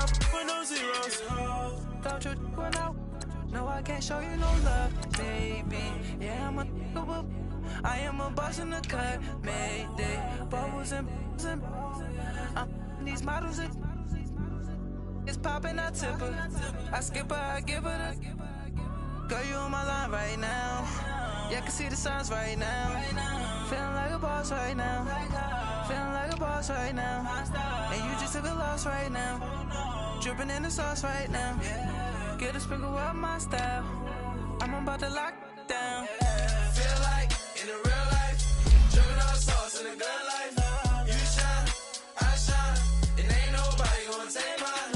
not with no zeros. Don't you run out? No, I can't show you no love, baby. Yeah, I am a boss in the cut, Mayday. Bubbles and these models it's popping, I tip her. I skip her, I give her the. Girl, you on my line right now. Yeah, I can see the signs right now. Feeling like a boss right now. Feeling like a boss right now. And you just took a loss right now. Dripping in the sauce right now. Get a sprinkle up my style. I'm about to lock down. Feel like in the real life, dripping all sauce in the good life. You shine, I shine, and ain't nobody gonna take mine.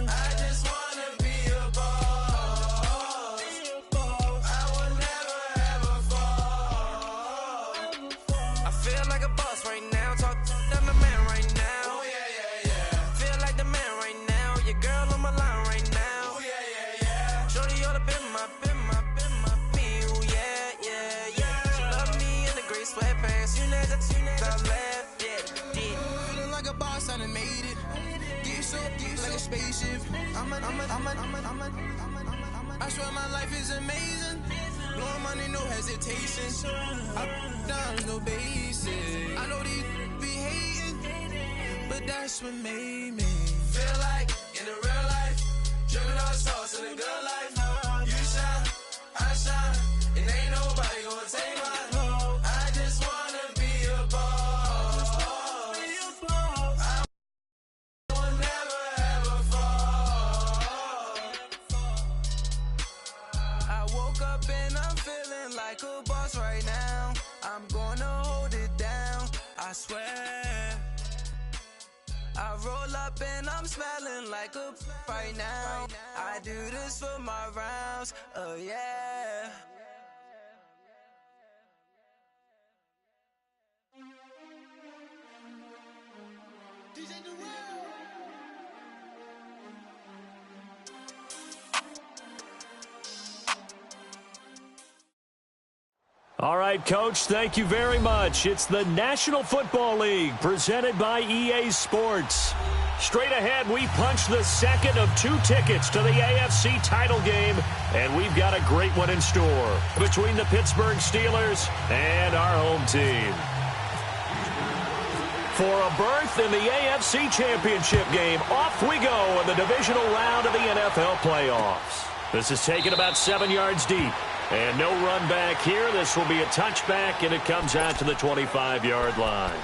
I just wanna be a boss. I will never ever fall. I feel like a boss right now. Talk to the man right now. Oh yeah, yeah, yeah. Feel like the man right now. Your girl on my line right now. Oh yeah, yeah, yeah. Shorty oughta been my me. Ooh, yeah, yeah, yeah. She love me in the gray sweatpants. You know that left, yeah. Feeling like a boss, I done made it. Get so like a spaceship. I swear my life is amazing. Blowing money, no hesitation. I down, no basic. I know these be hating, but that's what made me feel like in the real life, dripping all sauce in the good life. You shine, I shine, and ain't nobody gonna take mine. I just wanna be a boss. I will never ever fall. I woke up and I'm feeling like a boss right now. I'm gonna hold it down, I swear. I roll up and I'm smelling like a right now. I do this for my rounds, oh yeah. All right, Coach, thank you very much. It's the National Football League presented by EA Sports. Straight ahead, we punch the second of 2 tickets to the AFC title game, and we've got a great one in store between the Pittsburgh Steelers and our home team. For a berth in the AFC Championship game, off we go in the divisional round of the NFL playoffs. This is taken about 7 yards deep. And no run back here. This will be a touchback, and it comes out to the 25-yard line.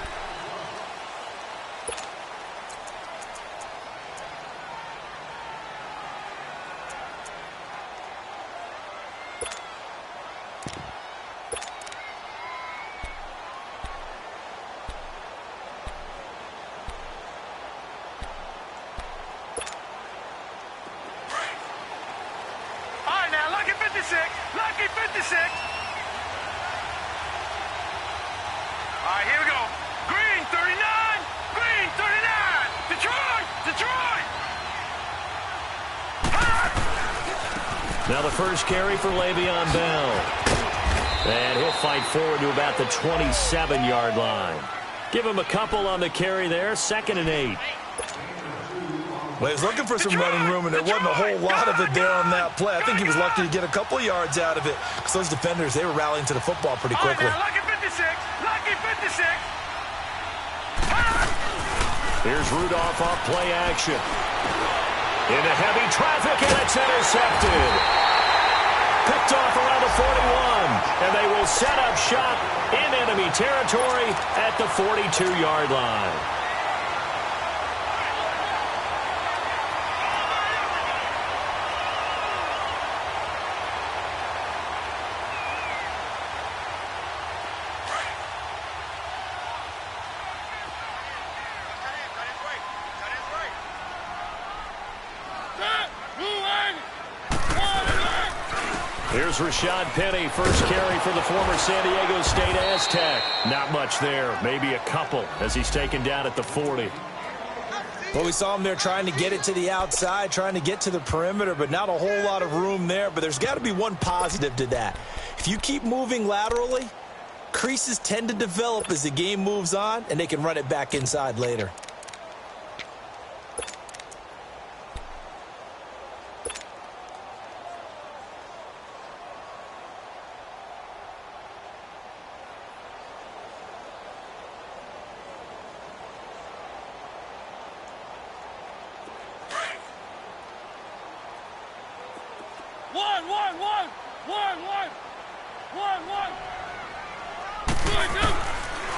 Lucky 56. All right, here we go. Green 39. Green 39. Detroit. Detroit. Now the first carry for Le'Veon Bell. And he'll fight forward to about the 27-yard line. Give him a couple on the carry there. 2nd and 8. Well, he was looking for some running room, and there wasn't a whole lot of it there on that play. I think he was lucky to get a couple of yards out of it because those defenders, they were rallying to the football pretty quickly. Right, lucky 56. Lucky 56. Here's Rudolph off play action. Into heavy traffic, and it's intercepted. Picked off around the 41, and they will set up shop in enemy territory at the 42-yard line. Here's Rashad Penny, first carry for the former San Diego State Aztec. Not much there, maybe a couple as he's taken down at the 40. Well, we saw him there trying to get it to the outside, trying to get to the perimeter, but not a whole lot of room there. But there's got to be one positive to that. If you keep moving laterally, creases tend to develop as the game moves on, and they can run it back inside later.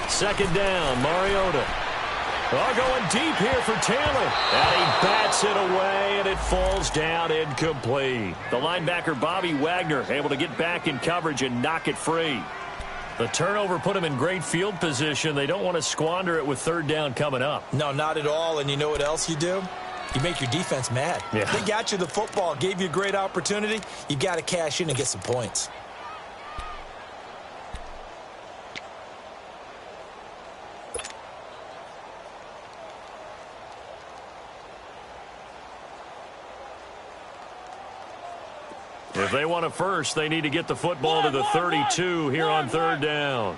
Second down, Mariota. Oh, going deep here for Taylor. And he bats it away, and it falls down incomplete. The linebacker, Bobby Wagner, able to get back in coverage and knock it free. The turnover put him in great field position. They don't want to squander it with third down coming up. No, not at all. And you know what else you do? You make your defense mad. Yeah. They got you the football, gave you a great opportunity. You got to cash in and get some points. If they want a first, they need to get the football to the 32 here on third down.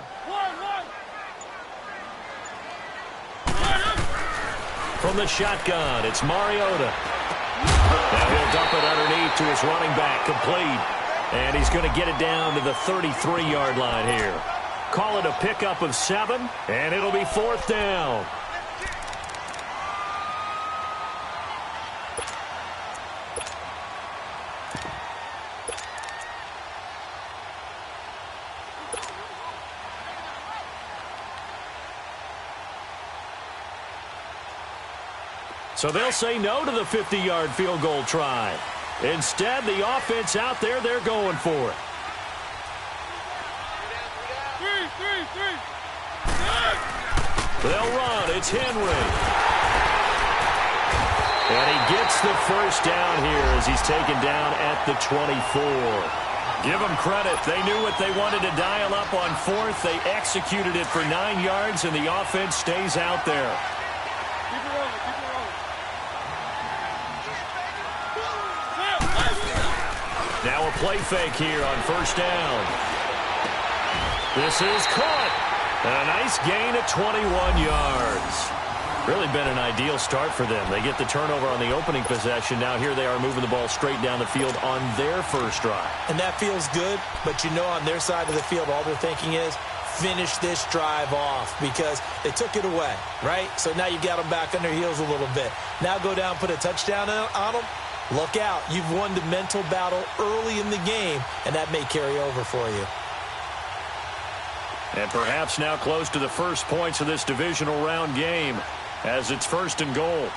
From the shotgun, it's Mariota. Now he'll dump it underneath to his running back, complete. And he's going to get it down to the 33-yard line here. Call it a pickup of 7, and it'll be fourth down. So they'll say no to the 50-yard field goal try. Instead, the offense out there, they're going for it. They'll run. It's Henry. And he gets the first down here as he's taken down at the 24. Give them credit. They knew what they wanted to dial up on fourth. They executed it for 9 yards, and the offense stays out there. Now a play fake here on first down. This is caught. And a nice gain of 21 yards. Really been an ideal start for them. They get the turnover on the opening possession. Now here they are moving the ball straight down the field on their first drive. And that feels good, but you know on their side of the field all they're thinking is finish this drive off because they took it away, right? So now you got them back on their heels a little bit. Now go down, put a touchdown on them. Look out. You've won the mental battle early in the game, and that may carry over for you. And perhaps now close to the first points of this divisional round game as it's first and goal.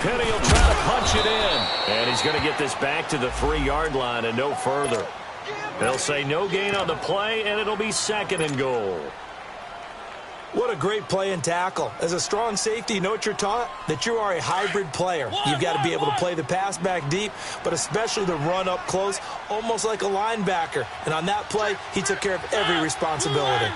Penny will try to punch it in. And he's going to get this back to the 3-yard line and no further. They'll say no gain on the play, and it'll be second and goal. What a great play and tackle. As a strong safety, you know what you're taught? That you are a hybrid player. You've got to be able to play the pass back deep, but especially the run up close, almost like a linebacker. And on that play, he took care of every responsibility.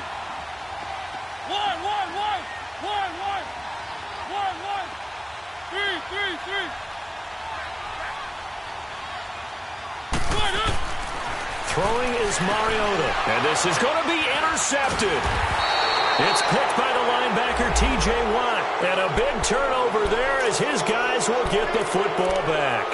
Throwing is Mariota, and this is going to be intercepted. It's picked by the linebacker, T.J. Watt. And a big turnover there as his guys will get the football back.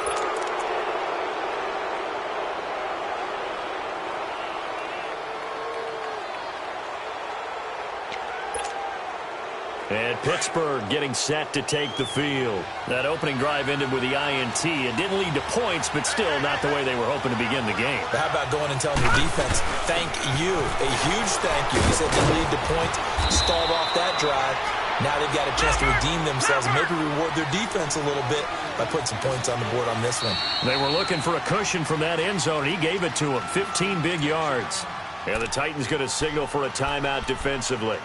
And Pittsburgh getting set to take the field. That opening drive ended with the INT. It didn't lead to points, but still not the way they were hoping to begin the game. But how about going and telling your defense, thank you, a huge thank you. You said they lead to points, stalled off that drive. Now they've got a chance to redeem themselves and maybe reward their defense a little bit by putting some points on the board on this one. They were looking for a cushion from that end zone. He gave it to them, 15 big yards. And the Titans going to signal for a timeout defensively.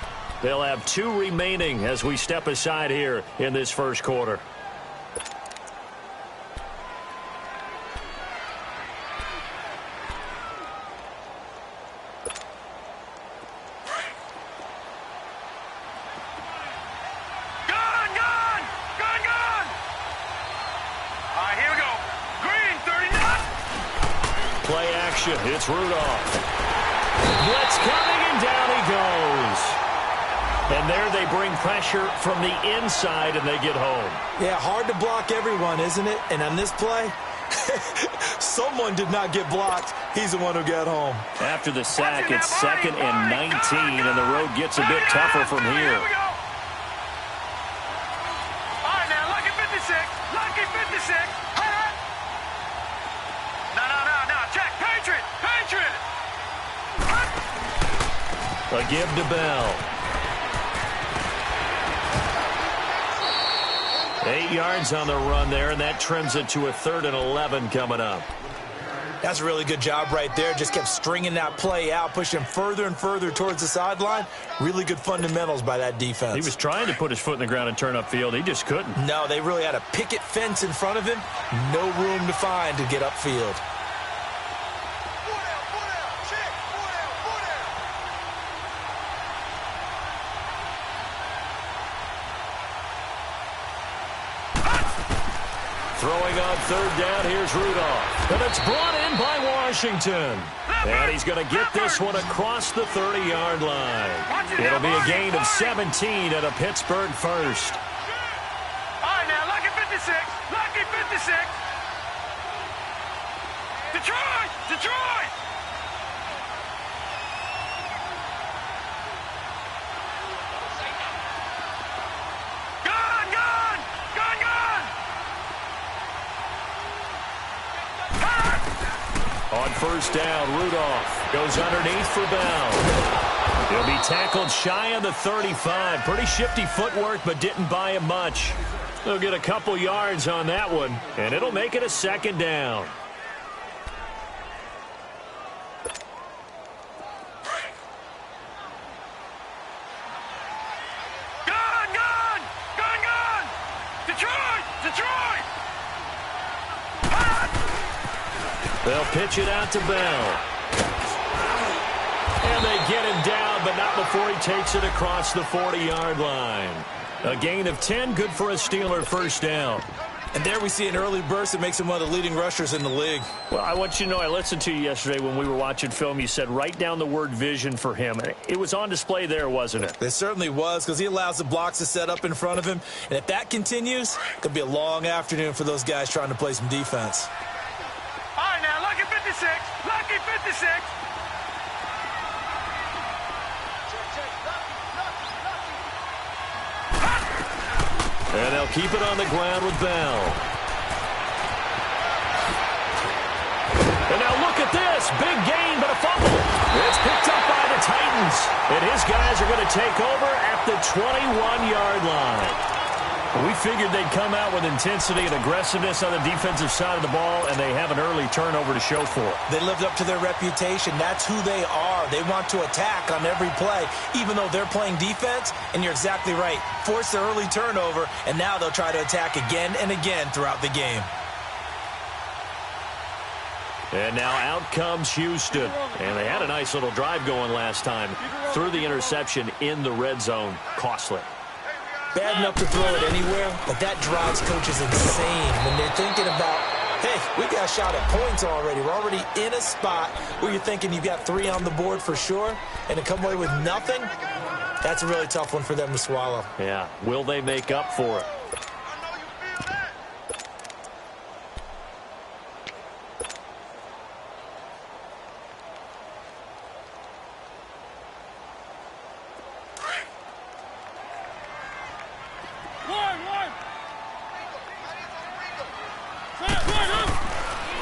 They'll have 2 remaining as we step aside here in this first quarter. Play action. It's Rudolph. Blitz coming, and down he goes. And there they bring pressure from the inside, and they get home. Yeah, hard to block everyone, isn't it? And on this play, someone did not get blocked. He's the one who got home. After the sack, it's 2nd and 19, and the road gets a bit tougher from here. All right, now, lucky 56, lucky 56. No. Check. Patriot. A give to Bell. 8 yards on the run there, and that trims it to a 3rd and 11 coming up. That's a really good job right there. Just kept stringing that play out, pushing him further and further towards the sideline. Really good fundamentals by that defense. He was trying to put his foot in the ground and turn upfield. He just couldn't. No, they really had a picket fence in front of him. No room to find to get upfield. Throwing on 3rd down, here's Rudolph. And it's brought in by Washington. And he's going to get this one across the 30-yard line. It'll be a gain of 17 and a Pittsburgh first. All right, now, lucky 56. Lucky 56. Detroit. On 1st down, Rudolph goes underneath for Bell. He'll be tackled shy of the 35. Pretty shifty footwork, but didn't buy him much. They'll get a couple yards on that one, and it'll make it a 2nd down. Gun! Detroit! They'll pitch it out to Bell. And they get him down, but not before he takes it across the 40-yard line. A gain of 10, good for a Steeler 1st down. And there we see an early burst that makes him one of the leading rushers in the league. Well, I want you to know, I listened to you yesterday when we were watching film. You said write down the word vision for him. It was on display there, wasn't it? It certainly was, because he allows the blocks to set up in front of him. And if that continues, it could be a long afternoon for those guys trying to play some defense. All right, now, lucky 56. Lucky 56. And they'll keep it on the ground with Bell. And now look at this. Big gain, but a fumble. It's picked up by the Titans. And his guys are going to take over at the 21-yard line. We figured they'd come out with intensity and aggressiveness on the defensive side of the ball, and they have an early turnover to show for it. They lived up to their reputation. That's who they are. They want to attack on every play, even though they're playing defense. And you're exactly right. Force the early turnover, and now they'll try to attack again and again throughout the game. And now out comes Houston. And they had a nice little drive going last time. Threw the interception in the red zone. Costly. Bad enough to throw it anywhere, but that drives coaches insane when they're thinking about, hey, we got a shot at points already. We're already in a spot where you're thinking you've got 3 on the board for sure, and to come away with nothing, that's a really tough one for them to swallow. Yeah, will they make up for it?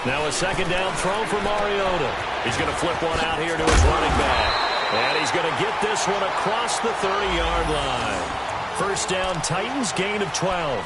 Now a 2nd down throw for Mariota. He's going to flip one out here to his running back. And he's going to get this one across the 30-yard line. 1st down, Titans, gain of 12.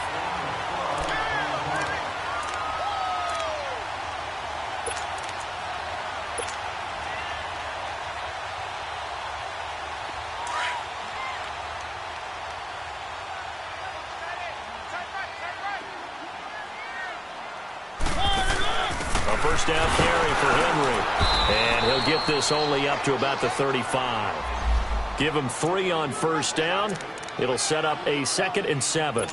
First down carry for Henry. And he'll get this only up to about the 35. Give him 3 on 1st down. It'll set up a 2nd and 7.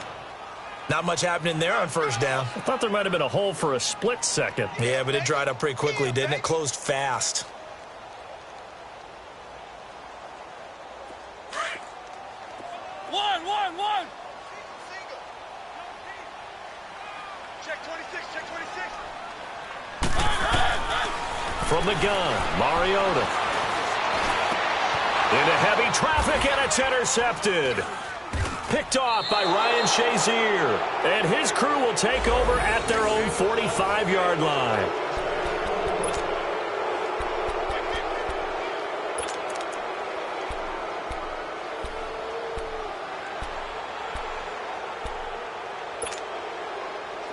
Not much happening there on 1st down. I thought there might have been a hole for a split second. Yeah, but it dried up pretty quickly, didn't it? Closed fast. One. Check 26, check 26. From the gun, Mariota. Into heavy traffic, and it's intercepted. Picked off by Ryan Shazier. And his crew will take over at their own 45-yard line.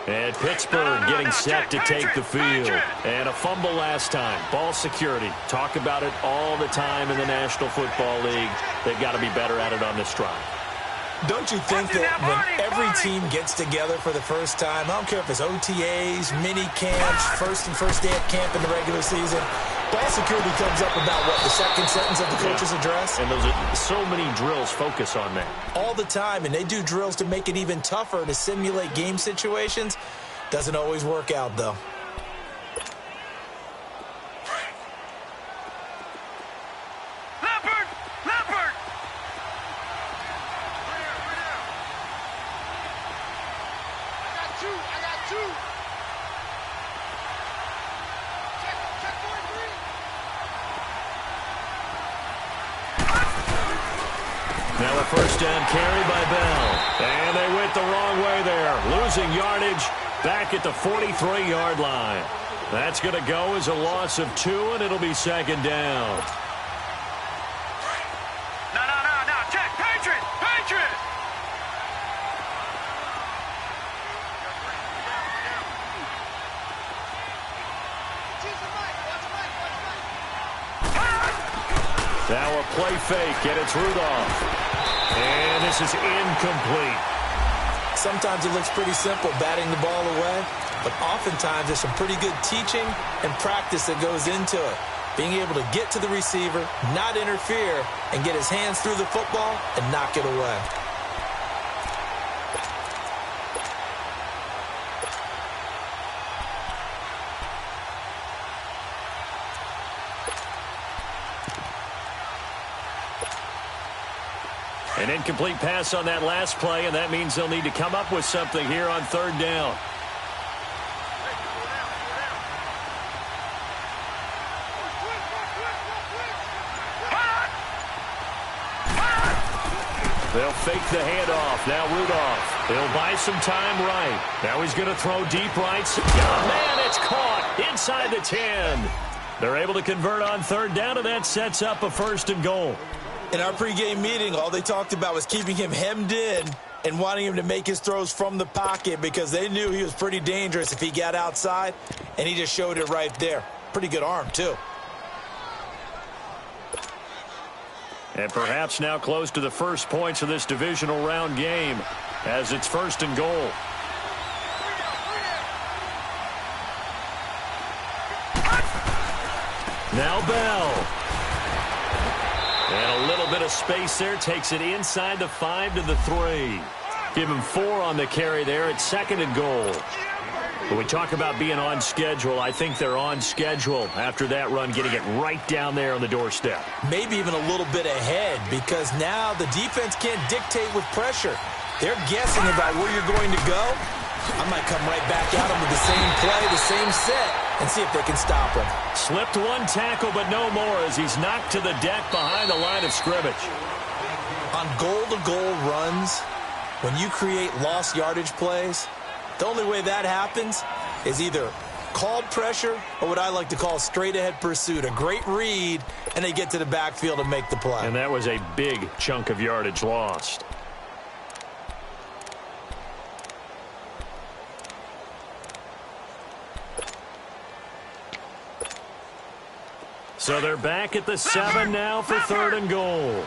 And Pittsburgh getting set to take the field. And a fumble last time. Ball security. Talk about it all the time in the National Football League. They've got to be better at it on this drive. Don't you think that when every team gets together for the first time, I don't care if it's OTAs, mini camps, first day at camp in the regular season, ball security comes up about, what, the second sentence of the coach's address? And those are so many drills focus on that. All the time, and they do drills to make it even tougher to simulate game situations. Doesn't always work out, though. Now a first down carry by Bell. And they went the wrong way there. Losing yardage back at the 43-yard line. That's going to go as a loss of 2, and it'll be second down. No. Check. Patriot. Now a play fake, and it's Rudolph. And this is incomplete. Sometimes it looks pretty simple, batting the ball away, but oftentimes there's some pretty good teaching and practice that goes into it. Being able to get to the receiver, not interfere, and get his hands through the football and knock it away. An incomplete pass on that last play, and that means they'll need to come up with something here on third down. They'll fake the handoff. Now Rudolph. He'll buy some time right. Now he's going to throw deep right. Oh, man, it's caught inside the 10. They're able to convert on third down, and that sets up a first and goal. In our pregame meeting, all they talked about was keeping him hemmed in and wanting him to make his throws from the pocket because they knew he was pretty dangerous if he got outside, and he just showed it right there. Pretty good arm, too. And perhaps now close to the first points of this divisional round game as it's first and goal. Now Bell. And a little bit of space there. Takes it inside the 5 to the 3. Give him 4 on the carry there at second and goal. When we talk about being on schedule, I think they're on schedule after that run, getting it right down there on the doorstep. Maybe even a little bit ahead because now the defense can't dictate with pressure. They're guessing about where you're going to go. I might come right back at them with the same play, the same set, and see if they can stop him. Slipped one tackle, but no more as he's knocked to the deck behind the line of scrimmage. On goal-to-goal runs, when you create lost yardage plays, the only way that happens is either called pressure or what I like to call straight-ahead pursuit, a great read, and they get to the backfield and make the play. And that was a big chunk of yardage lost. So they're back at the 7 now for third and goal.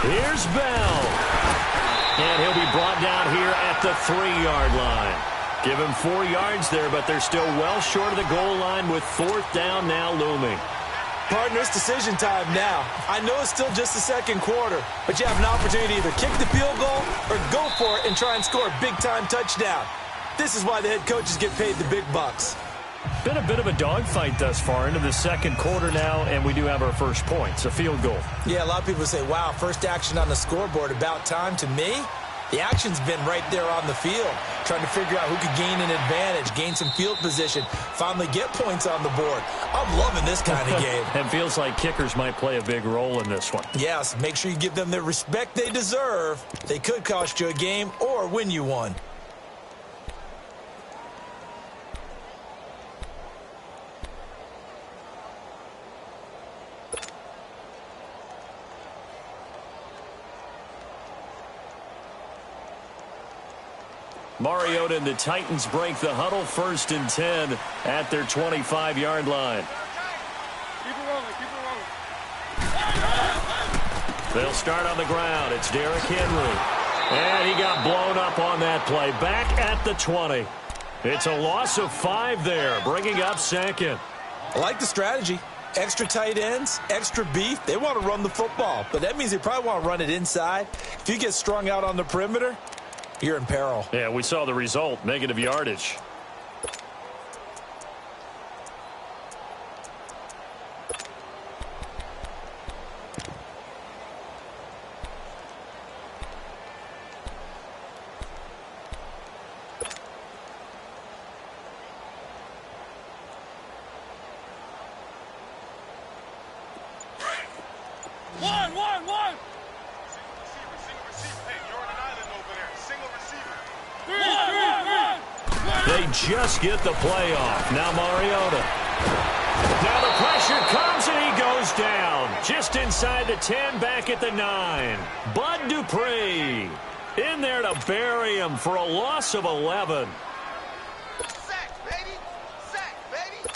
Here's Bell. And he'll be brought down here at the 3-yard line. Give him 4 yards there, but they're still well short of the goal line with fourth down now looming. Partner, it's decision time now. I know it's still just the second quarter, but you have an opportunity to either kick the field goal or go for it and try and score a big-time touchdown. This is why the head coaches get paid the big bucks. Been a bit of a dogfight thus far into the second quarter now, and we do have our first points, a field goal. Yeah, a lot of people say, wow, first action on the scoreboard, about time. To me, The action's been right there on the field, trying to figure out who could gain an advantage, gain some field position, finally get points on the board. I'm loving this kind of game. It feels like kickers might play a big role in this one. Yes, make sure you give them the respect they deserve. They could cost you a game or win you one. Mariota and the Titans break the huddle, 1st and 10 at their 25-yard line. Keep it rolling, keep it rolling. They'll start on the ground. It's Derrick Henry. And he got blown up on that play. Back at the 20. It's a loss of 5 there, bringing up 2nd. I like the strategy. Extra tight ends, extra beef. They want to run the football, but that means they probably want to run it inside. If you get strung out on the perimeter, you're in peril. Yeah, we saw the result, negative yardage. One. They just get the play off. Now Mariota. Now the pressure comes and he goes down. Just inside the 10, back at the 9. Bud Dupree in there to bury him for a loss of 11. Sack, baby. Sack, baby.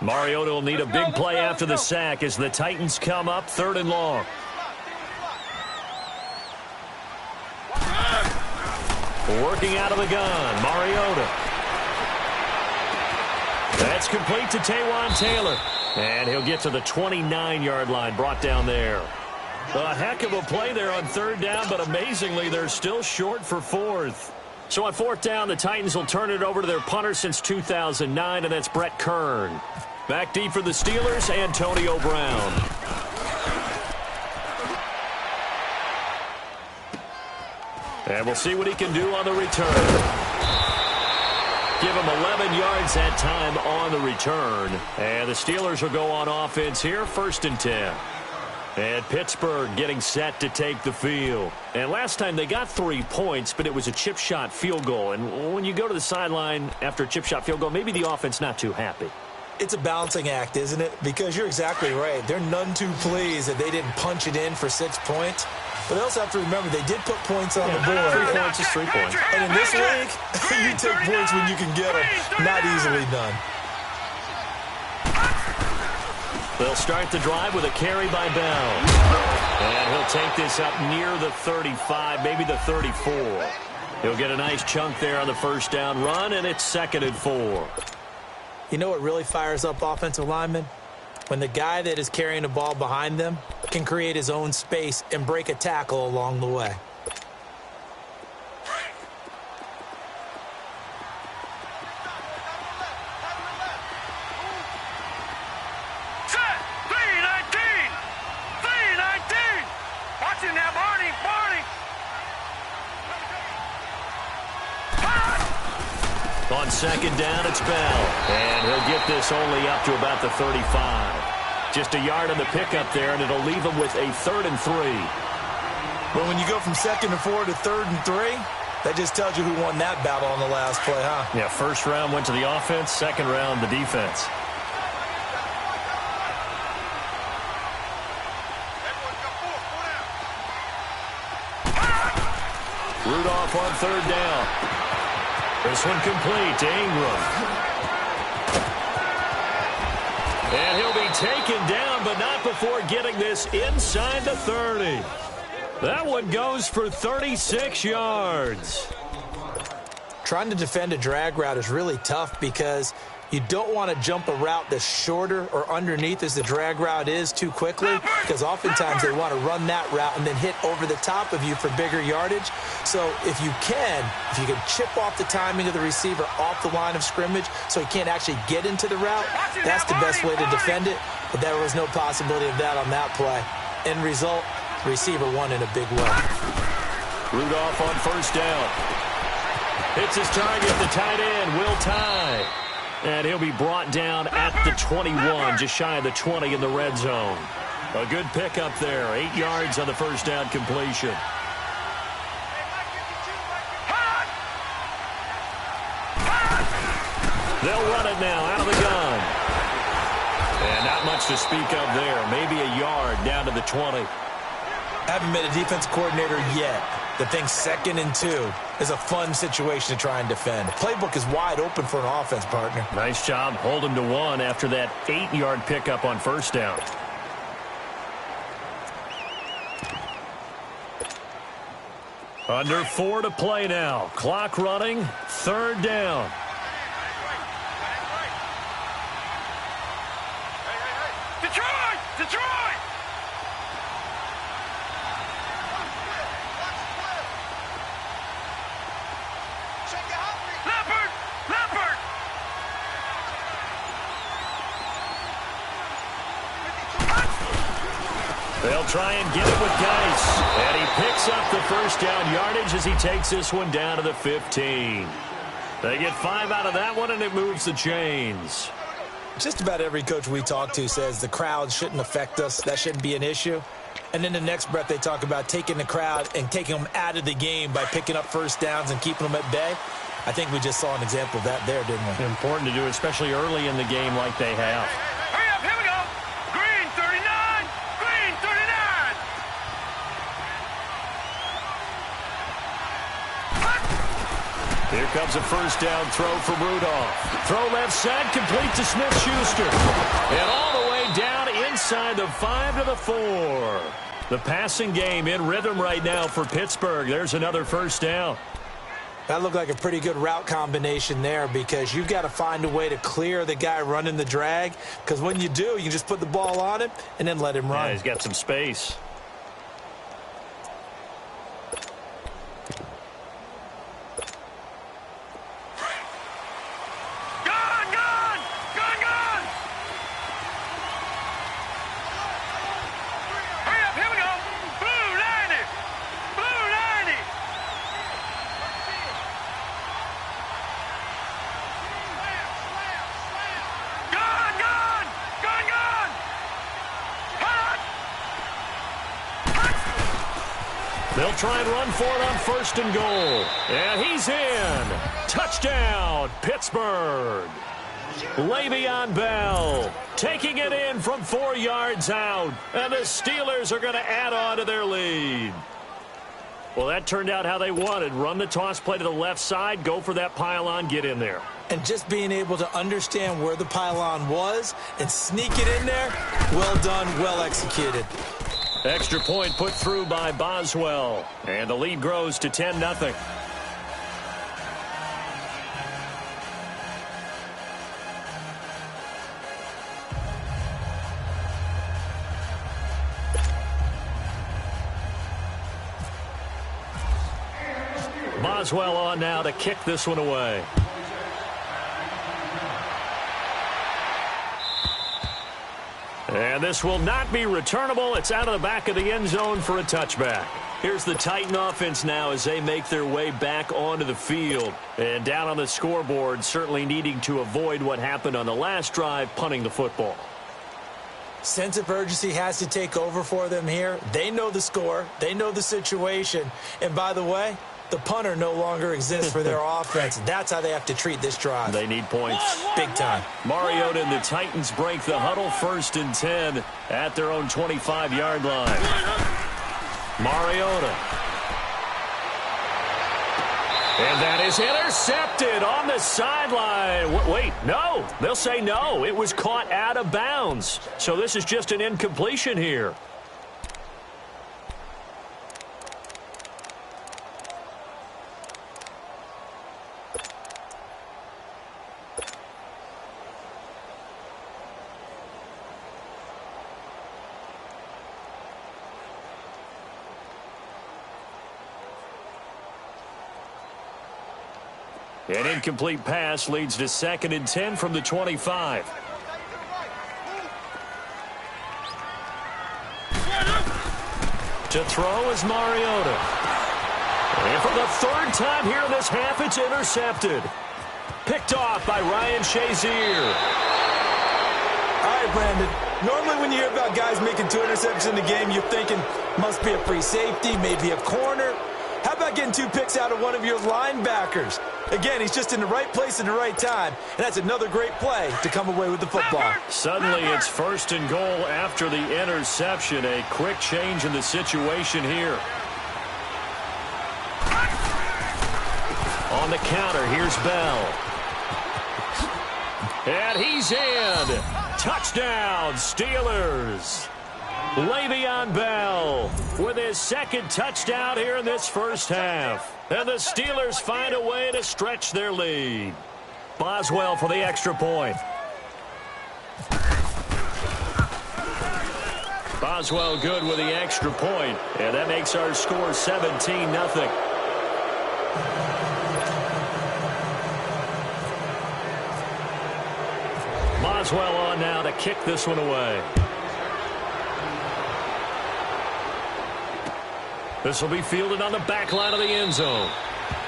Mariota will need a big play after the sack as the Titans come up 3rd and long. Working out of the gun, Mariota. That's complete to Taywan Taylor. And he'll get to the 29-yard line, brought down there. A heck of a play there on 3rd down, but amazingly, they're still short for 4th. So on 4th down, the Titans will turn it over to their punter since 2009, and that's Brett Kern. Back deep for the Steelers, Antonio Brown. And we'll see what he can do on the return. Give him 11 yards that time on the return. And the Steelers will go on offense here, 1st and 10. And Pittsburgh getting set to take the field. And last time they got 3 points, but it was a chip shot field goal. And when you go to the sideline after a chip shot field goal, maybe the offense not too happy. It's a balancing act, isn't it? Because you're exactly right. They're none too pleased that they didn't punch it in for 6 points. But they also have to remember they did put points on the board. 3 points is 3 points. And in this league, you take points when you can get them. Not easily done. They'll start the drive with a carry by Bell. And he'll take this up near the 35, maybe the 34. He'll get a nice chunk there on the 1st down run, and it's 2nd and 4. You know what really fires up offensive linemen? When the guy that is carrying the ball behind them can create his own space and break a tackle along the way. Set. 319. 319. Watch it now, Barney. On 2nd down, it's Bell. And he'll get this only up to about the 35. Just a yard on the pickup there, and it'll leave him with a 3rd and 3. But when you go from 2nd and 4 to 3rd and 3, that just tells you who won that battle on the last play, huh? Yeah, 1st round went to the offense, 2nd round the defense. Rudolph on 3rd down. This one complete to Ingram. And he'll be taken down, but not before getting this inside the 30. That one goes for 36 yards. Trying to defend a drag route is really tough because You don't want to jump a route that's shorter or underneath as the drag route is too quickly, because oftentimes they want to run that route and then hit over the top of you for bigger yardage. So if you can chip off the timing of the receiver off the line of scrimmage so he can't actually get into the route, that's the best way to defend it. But there was no possibility of that on that play. End result, receiver won in a big way. Rudolph on first down. Hits his target, the tight end, Will Tye. And he'll be brought down at the 21, just shy of the 20 in the red zone. A good pickup there, 8 yards on the first down completion. They'll run it now out of the gun. And not much to speak of there. Maybe a yard down to the 20. Haven't been a defense coordinator yet. The thing 2nd and 2 is a fun situation to try and defend. The playbook is wide open for an offense, partner. Nice job holding to 1 after that 8-yard pickup on first down. Under 4 to play now. Clock running. 3rd down. Detroit! Leopard! They'll try and get it with Geis. And he picks up the first down yardage as he takes this one down to the 15. They get 5 out of that one, and it moves the chains. Just about every coach we talk to says the crowd shouldn't affect us. That shouldn't be an issue. And then the next breath they talk about taking the crowd and taking them out of the game by picking up first downs and keeping them at bay. I think we just saw an example of that there, didn't we? Important to do, especially early in the game like they have. Hurry up, here we go! Green 39! Green 39! Here comes a first down throw from Rudolph. Throw left side, complete to Smith-Schuster. And all the way down inside the 5 to the 4. The passing game in rhythm right now for Pittsburgh. There's another first down. That looked like a pretty good route combination there, because you've got to find a way to clear the guy running the drag, because when you do, you can just put the ball on him and then let him run. Yeah, he's got some space. They'll try and run for it on 1st and goal. And he's in. Touchdown, Pittsburgh. Le'Veon Bell taking it in from 4 yards out. And the Steelers are going to add on to their lead. Well, that turned out how they wanted. Run the toss play to the left side, go for that pylon, get in there. And just being able to understand where the pylon was and sneak it in there, well done, well executed. Extra point put through by Boswell. And the lead grows to 10-0. Boswell on now to kick this one away. And this will not be returnable. It's out of the back of the end zone for a touchback. Here's the Titan offense now as they make their way back onto the field. And down on the scoreboard, certainly needing to avoid what happened on the last drive, punting the football. Sense of urgency has to take over for them here. They know the score. They know the situation. And by the way, the punter no longer exists for their offense. That's how they have to treat this drive. They need points. Big time. Mariota and the Titans break the huddle, 1st and 10 at their own 25-yard line. Mariota. And that is intercepted on the sideline. Wait, no. They'll say no. It was caught out of bounds. So this is just an incompletion here. An incomplete pass leads to 2nd and 10 from the 25. To throw is Mariota. And for the 3rd time here in this half, it's intercepted. Picked off by Ryan Shazier. All right, Brandon. Normally when you hear about guys making 2 interceptions in the game, you're thinking must be a free safety, maybe a corner. How about getting 2 picks out of one of your linebackers? Again, he's just in the right place at the right time, and that's another great play to come away with the football. Suddenly it's 1st and goal after the interception. A quick change in the situation here. On the counter, here's Bell. And he's in. Touchdown, Steelers. Le'Veon Bell with his 2nd touchdown here in this first half. And the Steelers find a way to stretch their lead. Boswell for the extra point. Boswell good with the extra point. And that makes our score 17-0. Boswell on now to kick this one away. This will be fielded on the back line of the end zone.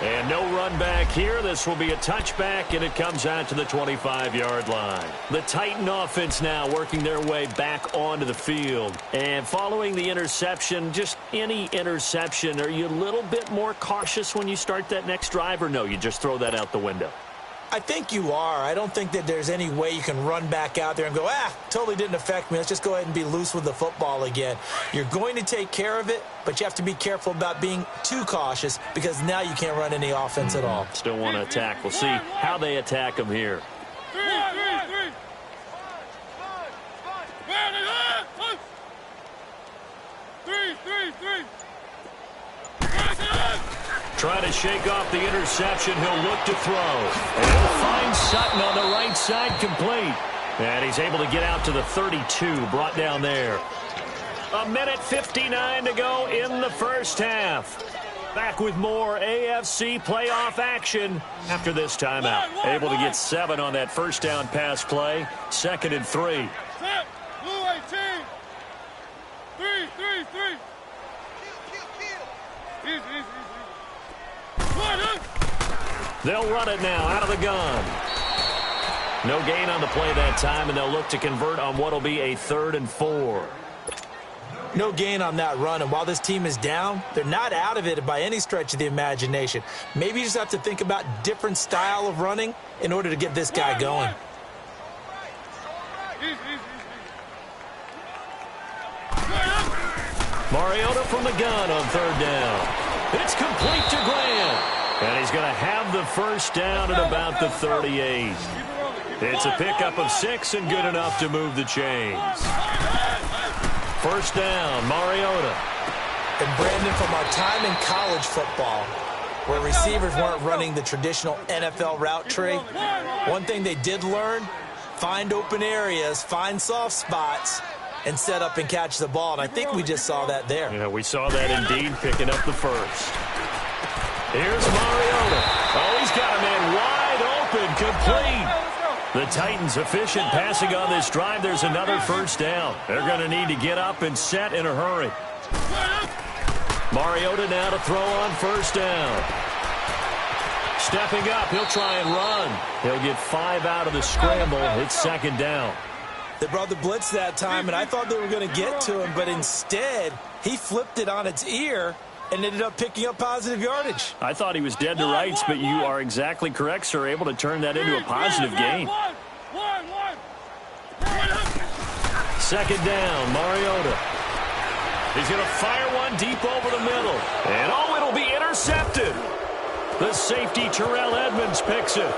And no run back here. This will be a touchback, and it comes out to the 25-yard line. The Titan offense now working their way back onto the field. And following the interception, just any interception, are you a little bit more cautious when you start that next drive, or no, you just throw that out the window? I think you are. I don't think that there's any way you can run back out there and go, totally didn't affect me. Let's just go ahead and be loose with the football again. You're going to take care of it, but you have to be careful about being too cautious because now you can't run any offense at all. Still want to attack. We'll see how they attack them here. Try to shake off the interception. He'll look to throw. And he'll find Sutton on the right side, complete. And he's able to get out to the 32, brought down there. 1:59 to go in the first half. Back with more AFC playoff action after this timeout. Able to get 7 on that first down pass play. 2nd and 3. Blue 18. 3. Easy. They'll run it now out of the gun. No gain on the play that time, and they'll look to convert on what will be a 3rd and 4. No gain on that run, and while this team is down, they're not out of it by any stretch of the imagination. Maybe you just have to think about different style of running in order to get this guy going. Mariota from the gun on 3rd down. It's complete to Grant. And he's going to have the first down at about the 38. It's a pickup of 6 and good enough to move the chains. First down, Mariota. And Brandon, from our time in college football, where receivers weren't running the traditional NFL route tree, one thing they did learn, find open areas, find soft spots, and set up and catch the ball. And I think we just saw that there. Yeah, we saw that indeed, picking up the first. Here's Mariota. Oh, he's got a man wide open, complete. The Titans efficient passing on this drive. There's another first down. They're going to need to get up and set in a hurry. Mariota now to throw on first down. Stepping up, he'll try and run. He'll get 5 out of the scramble. It's 2nd down. They brought the blitz that time, and I thought they were going to get to him, but instead, he flipped it on its ear and ended up picking up positive yardage. I thought he was dead to rights, but you are exactly correct, sir. Able to turn that into a positive gain. 2nd down, Mariota. He's going to fire one deep over the middle. And, it'll be intercepted. The safety, Terrell Edmonds, picks it.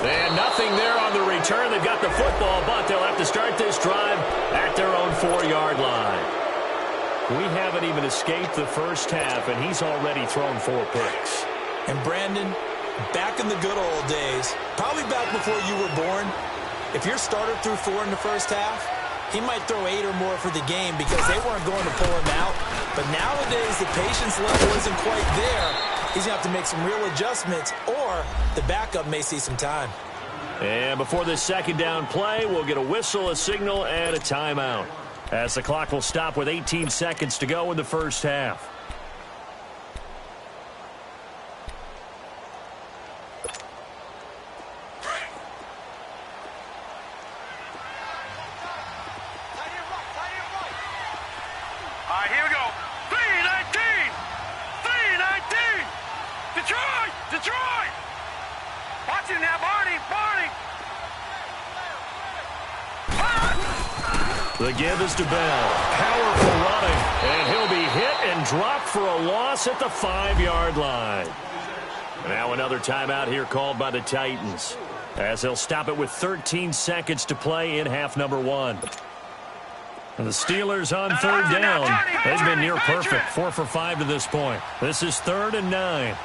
And nothing there on the return. They've got the football, but they'll have to start this drive at their own 4-yard line. We haven't even escaped the first half, and he's already thrown 4 picks. And Brandon, back in the good old days, probably back before you were born, if your starter threw 4 in the first half, he might throw 8 or more for the game because they weren't going to pull him out. But nowadays, the patience level isn't quite there. he's going to have to make some real adjustments, or the backup may see some time. And before this second down play, we'll get a whistle, a signal, and a timeout, as the clock will stop with 18 seconds to go in the first half. All right, here we go. 3-19! 3-19! Detroit! Detroit! Watch it now, Barney! Barney! The give is to Bell. Powerful running. And he'll be hit and dropped for a loss at the 5-yard line. Now another timeout here called by the Titans, as they'll stop it with 13 seconds to play in half number 1. And the Steelers on third down. They've been near perfect, 4 for 5 to this point. This is 3rd and 9.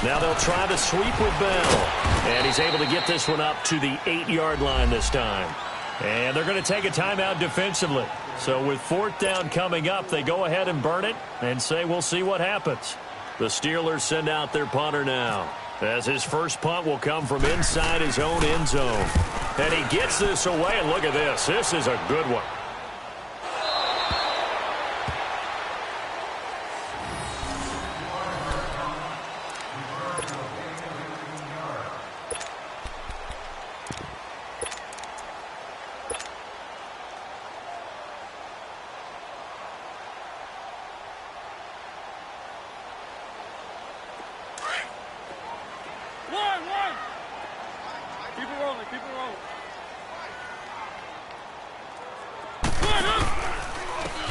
Now they'll try the sweep with Bell. And he's able to get this one up to the 8-yard line this time. And they're going to take a timeout defensively. So with 4th down coming up, they go ahead and burn it and say we'll see what happens. The Steelers send out their punter now, as his first punt will come from inside his own end zone. And he gets this away, and look at this. This is a good one.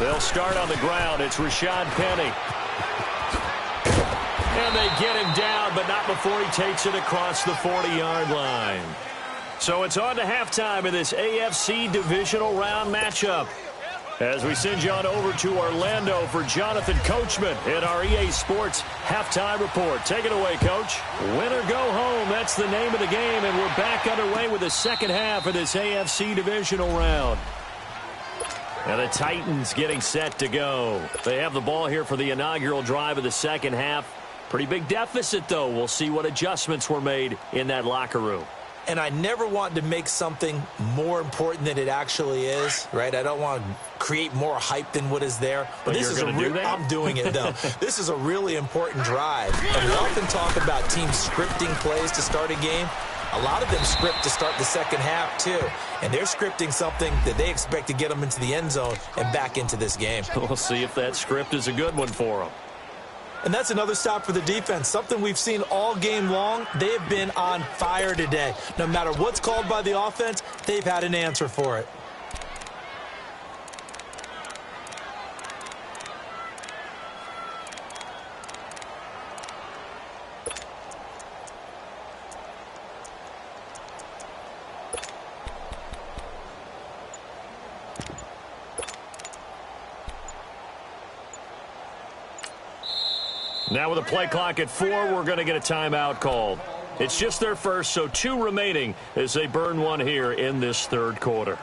They'll start on the ground. It's Rashad Penny. And they get him down, but not before he takes it across the 40-yard line. So it's on to halftime in this AFC divisional round matchup, as we send you on over to Orlando for Jonathan Coachman in our EA Sports halftime report. Take it away, Coach. Win or go home, that's the name of the game, and we're back underway with the second half of this AFC divisional round. And the Titans getting set to go. They have the ball here for the inaugural drive of the second half. Pretty big deficit, though. We'll see what adjustments were made in that locker room. And I never want to make something more important than it actually is, right? I don't want to create more hype than what is there. But this is I'm doing it, though. This is a really important drive. And we often talk about teams scripting plays to start a game. A lot of them script to start the second half, too. And they're scripting something that they expect to get them into the end zone and back into this game. We'll see if that script is a good one for them. And that's another stop for the defense, something we've seen all game long. They have been on fire today. No matter what's called by the offense, they've had an answer for it. Now with a play clock at 4, we're going to get a timeout called. It's just their first, so 2 remaining as they burn one here in this third quarter.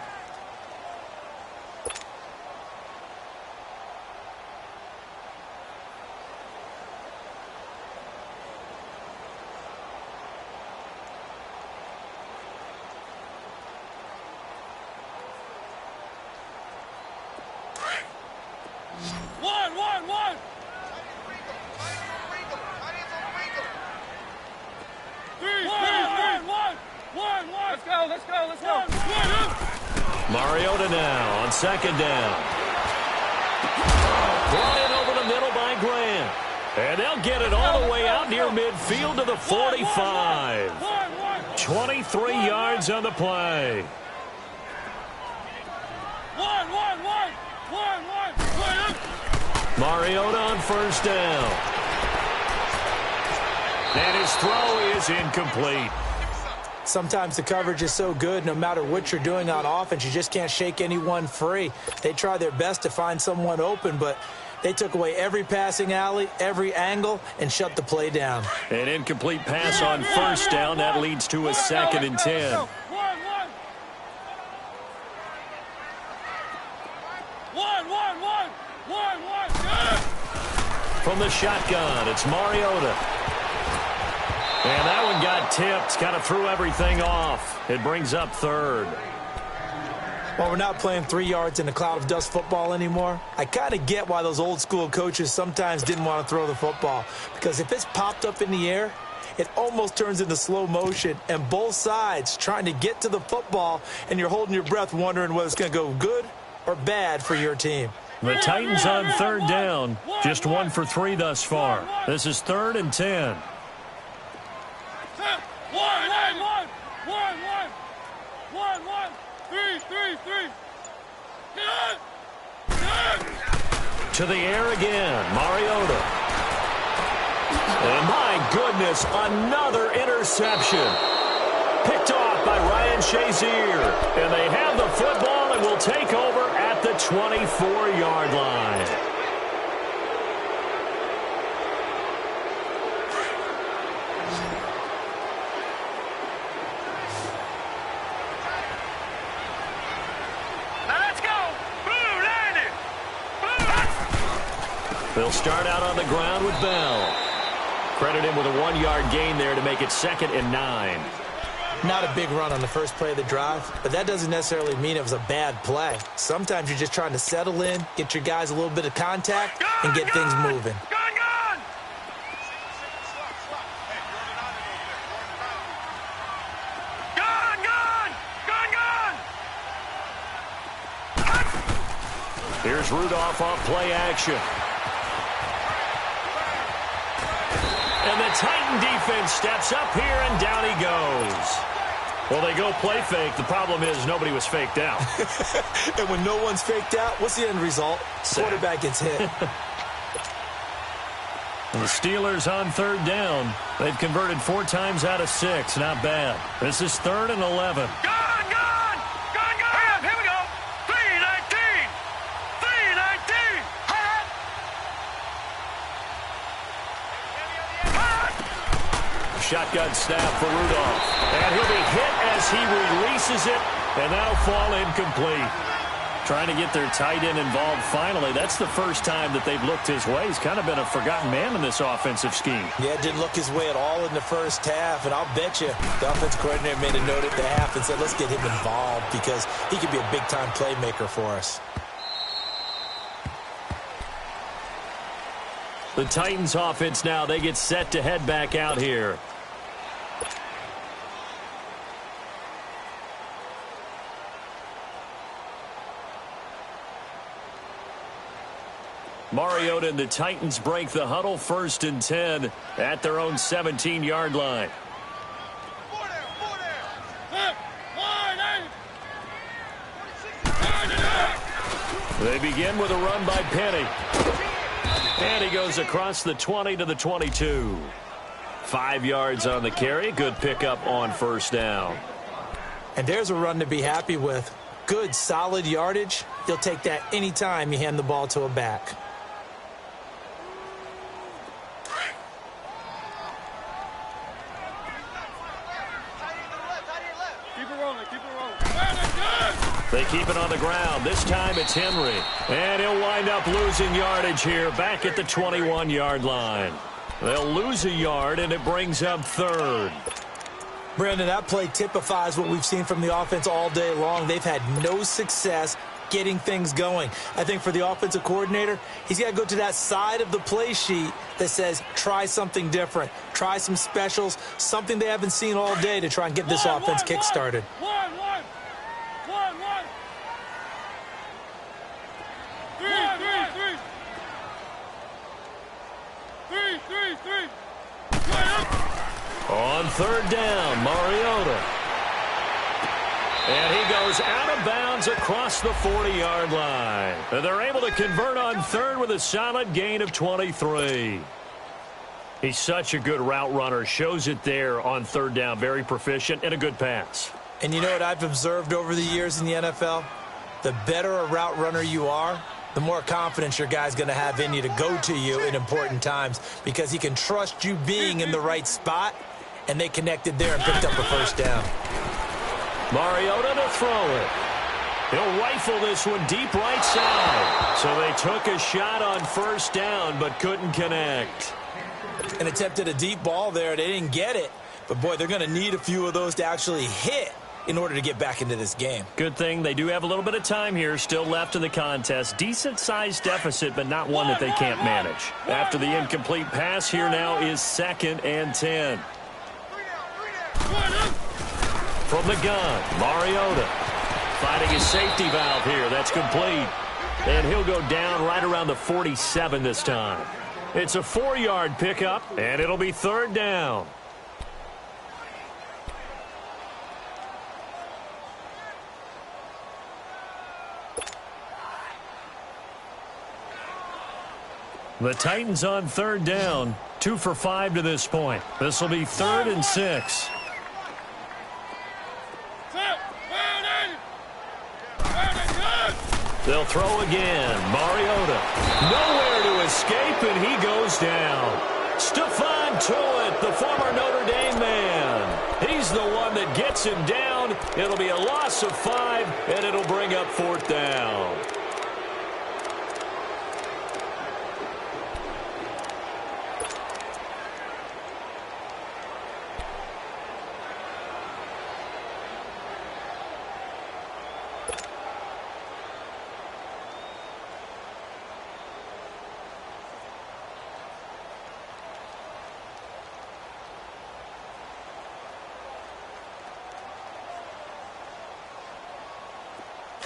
Mariota now on second down. Brought in over the middle by Grant. And they'll get it all the way out near midfield to the 45. 23 yards on the play. Mariota on first down. And his throw is incomplete. Sometimes the coverage is so good, no matter what you're doing on offense, you just can't shake anyone free. They try their best to find someone open, but they took away every passing alley, every angle, and shut the play down. An incomplete pass on first down. That leads to a 2nd and 10. from the shotgun. It's Mariota. And that one got tipped. Kind of threw everything off. It brings up third. Well, we're not playing 3 yards in a cloud of dust football anymore. I kind of get why those old school coaches sometimes didn't want to throw the football. Because if it's popped up in the air, it almost turns into slow motion. And both sides trying to get to the football, and you're holding your breath wondering whether it's going to go good or bad for your team. The Titans on third down. Just 1 for 3 thus far. This is 3rd and 10. To the air again, Mariota. And my goodness, another interception. Picked off by Ryan Shazier. And they have the football and will take over at the 24-yard line. They'll start out on the ground with Bell. Credit him with a 1-yard gain there to make it 2nd and 9. Not a big run on the first play of the drive, but that doesn't necessarily mean it was a bad play. Sometimes you're just trying to settle in, get your guys a little bit of contact, and get things moving. Here's Rudolph off play action. And the Titan defense steps up here, and down he goes. Well, they go play fake. The problem is nobody was faked out. And when no one's faked out, what's the end result? Quarterback gets hit. The Steelers on third down. They've converted 4 times out of 6. Not bad. This is 3rd and 11. Shotgun snap for Rudolph. And he'll be hit as he releases it, and that'll fall incomplete. Trying to get their tight end involved finally. That's the first time that they've looked his way. He's kind of been a forgotten man in this offensive scheme. Yeah, didn't look his way at all in the first half, and I'll bet you the offensive coordinator made a note at the half and said, let's get him involved because he could be a big-time playmaker for us. The Titans offense now, they get set to head back out here. Mariota and the Titans break the huddle, 1st and 10 at their own 17-yard line. They begin with a run by Penny. And he goes across the 20 to the 22. 5 yards on the carry. Good pickup on 1st down. And there's a run to be happy with. Good, solid yardage. You'll take that anytime you hand the ball to a back. They keep it on the ground. This time it's Henry. And he'll wind up losing yardage here back at the 21-yard line. They'll lose a yard, and it brings up 3rd. Brandon, that play typifies what we've seen from the offense all day long. They've had no success getting things going. I think for the offensive coordinator, he's got to go to that side of the play sheet that says try something different, try some specials, something they haven't seen all day to try and get this offense kick-started. On 3rd down, Mariota. And he goes out of bounds across the 40-yard line. And they're able to convert on 3rd with a solid gain of 23. He's such a good route runner. Shows it there on 3rd down. Very proficient and a good pass. And you know what I've observed over the years in the NFL? The better a route runner you are, the more confidence your guy's going to have in you to go to you in important times because he can trust you being in the right spot, and they connected there and picked up a 1st down. Mariota to throw it. He'll rifle this one deep right side. So they took a shot on first down but couldn't connect. And attempted a deep ball there. They didn't get it. But, boy, they're going to need a few of those to actually hit in order to get back into this game. Good thing they do have a little bit of time here still left in the contest. Decent-sized deficit, but not one that they can't manage. After the incomplete pass, here now is 2nd and 10. From the gun, Mariota finding his safety valve here. That's complete. And he'll go down right around the 47 this time. It's a 4-yard pickup, and it'll be 3rd down. The Titans on 3rd down, 2 for 5 to this point. This will be 3rd and 6. They'll throw again. Mariota. Nowhere to escape, and he goes down. Stephon Tuitt, the former Notre Dame man. He's the one that gets him down. It'll be a loss of 5, and it'll bring up 4th down.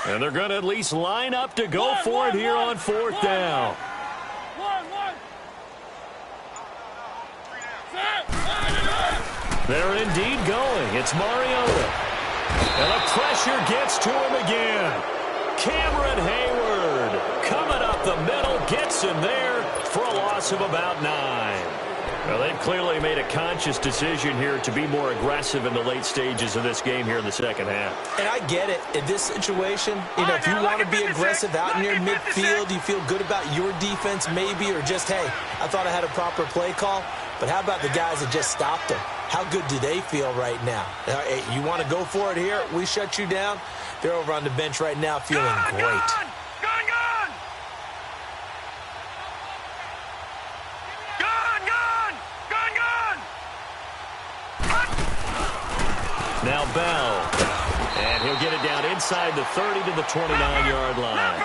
And they're going to at least line up to go for it here on 4th down. They're indeed going. It's Mariota. And the pressure gets to him again. Cameron Hayward coming up the middle, gets him there for a loss of about 9. Well, they've clearly made a conscious decision here to be more aggressive in the late stages of this game here in the second half. And I get it. In this situation, if you want to be aggressive out near midfield, you feel good about your defense maybe, or just, hey, I thought I had a proper play call. But how about the guys that just stopped them? How good do they feel right now? You want to go for it here? We shut you down. They're over on the bench right now feeling great. Now Bell, and he'll get it down inside the 30 to the 29-yard line.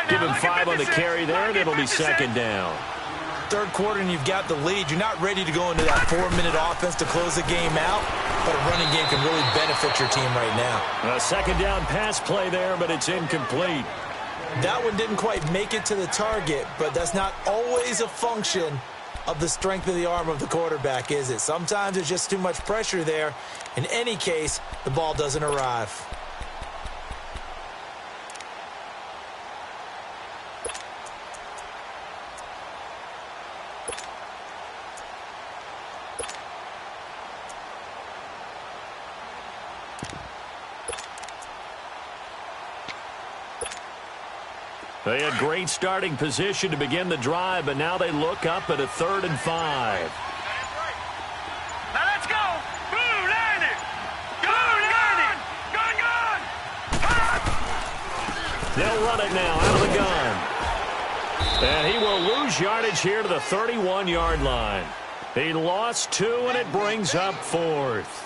Give him 5 on the carry there, and it'll be 2nd down. 3rd quarter, and you've got the lead. You're not ready to go into that 4-minute offense to close the game out, but a running game can really benefit your team right now. A 2nd down pass play there, but it's incomplete. That one didn't quite make it to the target, but that's not always a function of the strength of the arm of the quarterback, is it? Sometimes there's just too much pressure there. In any case, the ball doesn't arrive. They had great starting position to begin the drive, but now they look up at a 3rd and 5. Now let's go. Boo, land it. Go, land it. Gun. They'll run it now out of the gun. And he will lose yardage here to the 31-yard line. He lost 2, and it brings up 4th.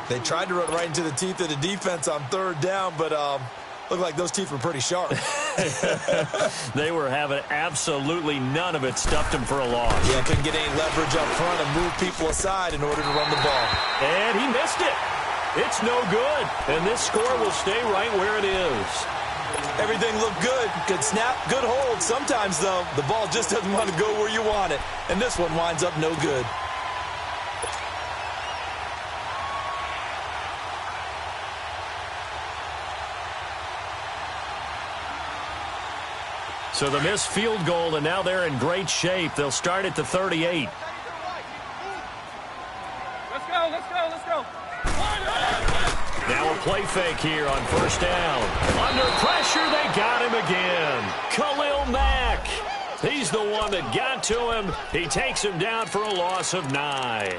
They tried to run right into the teeth of the defense on 3rd down, but looked like those teeth were pretty sharp. They were having absolutely none of it. Stuffed him for a loss. Yeah, couldn't get any leverage up front and move people aside in order to run the ball. And he missed it. It's no good. And this score will stay right where it is. Everything looked good. Good snap, good hold. Sometimes, though, the ball just doesn't want to go where you want it. And this one winds up no good. So the missed field goal, and now they're in great shape. They'll start at the 38. Let's go, let's go, let's go. Now a play fake here on 1st down. Under pressure, they got him again. Khalil Mack. He's the one that got to him. He takes him down for a loss of 9.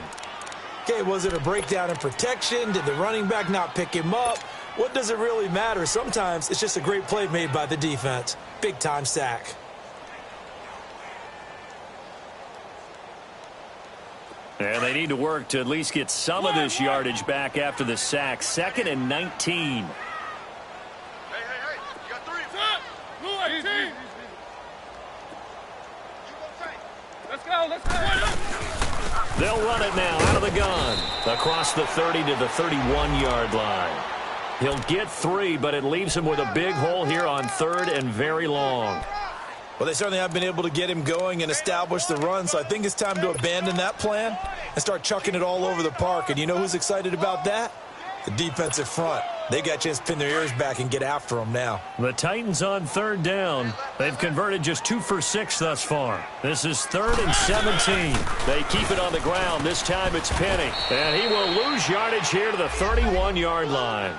Okay, was it a breakdown in protection? Did the running back not pick him up? what does it really matter? Sometimes it's just a great play made by the defense. Big-time sack. And they need to work to at least get some of this yardage back after the sack. 2nd and 19. Hey, you got 3. Blue 18. Let's go. They'll run it now out of the gun. Across the 30 to the 31-yard line. He'll get 3, but it leaves him with a big hole here on 3rd and very long. Well, they certainly have been able to get him going and establish the run, so I think it's time to abandon that plan and start chucking it all over the park. And you know who's excited about that? The defensive front. They got a chance to pin their ears back and get after them now. The Titans on 3rd down. They've converted just 2 for 6 thus far. This is 3rd and 17. They keep it on the ground. This time it's Penny. And he will lose yardage here to the 31-yard line.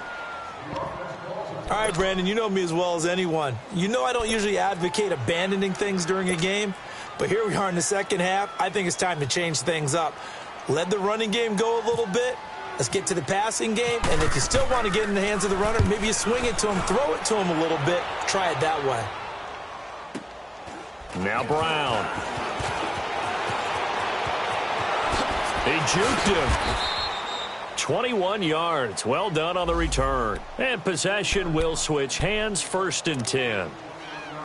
All right, Brandon, you know me as well as anyone. You know I don't usually advocate abandoning things during a game, but here we are in the second half. I think it's time to change things up. Let the running game go a little bit. Let's get to the passing game, and if you still want to get in the hands of the runner, maybe you swing it to him, throw it to him a little bit. Try it that way. Now Brown. He juked him. 21 yards. Well done on the return. And possession will switch hands. 1st and 10.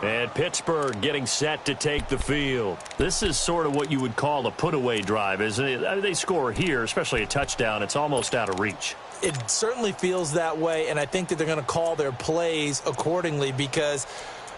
And Pittsburgh getting set to take the field. This is sort of what you would call a put-away drive, isn't it? They score here, especially a touchdown. It's almost out of reach. It certainly feels that way, and I think that they're going to call their plays accordingly because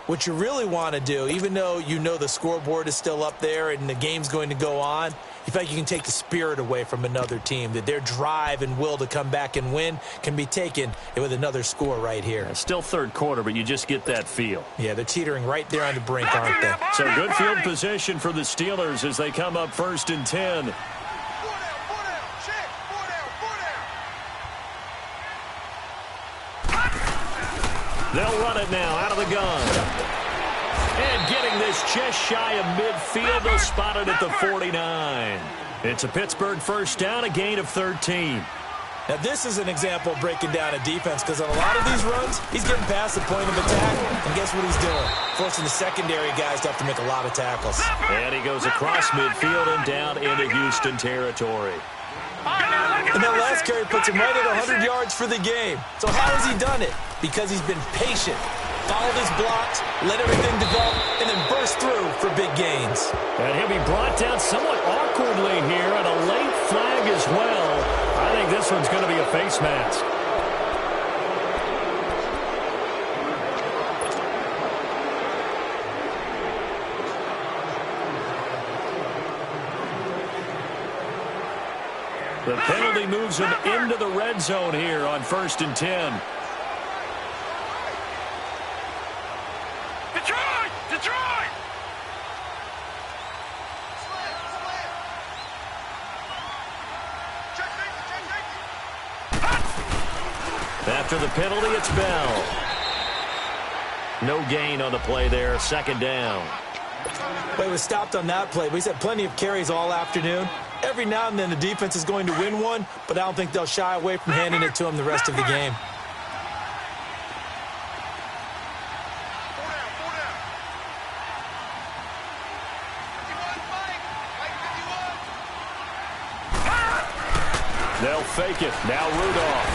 what you really want to do, even though you know the scoreboard is still up there and the game's going to go on, you feel like you can take the spirit away from another team, that their drive and will to come back and win can be taken with another score right here. It's still 3rd quarter, but you just get that feel. Yeah, they're teetering right there on the brink, aren't they? So good field position for the Steelers as they come up 1st and 10. They'll run it now out of the gun. And getting this just shy of midfield, they'll spot it at the 49. It's a Pittsburgh 1st down, a gain of 13. Now, this is an example of breaking down a defense because on a lot of these runs, he's getting past the point of attack, and guess what he's doing? Forcing the secondary guys to have to make a lot of tackles. And he goes across midfield and down into Houston territory. And that last carry puts him right at 100 yards for the game. So how has he done it? Because he's been patient, followed his blocks, let everything develop, and then burst through for big gains. And he'll be brought down somewhat awkwardly here, and a late flag as well. I think this one's going to be a face mask. The penalty moves him into the red zone here on 1st and 10. Detroit! After the penalty, it's Bell. No gain on the play there. 2nd down. Well, he was stopped on that play, but he's had plenty of carries all afternoon. Every now and then the defense is going to win one, but I don't think they'll shy away from handing it to him the rest of the game. They'll fake it. Now Rudolph.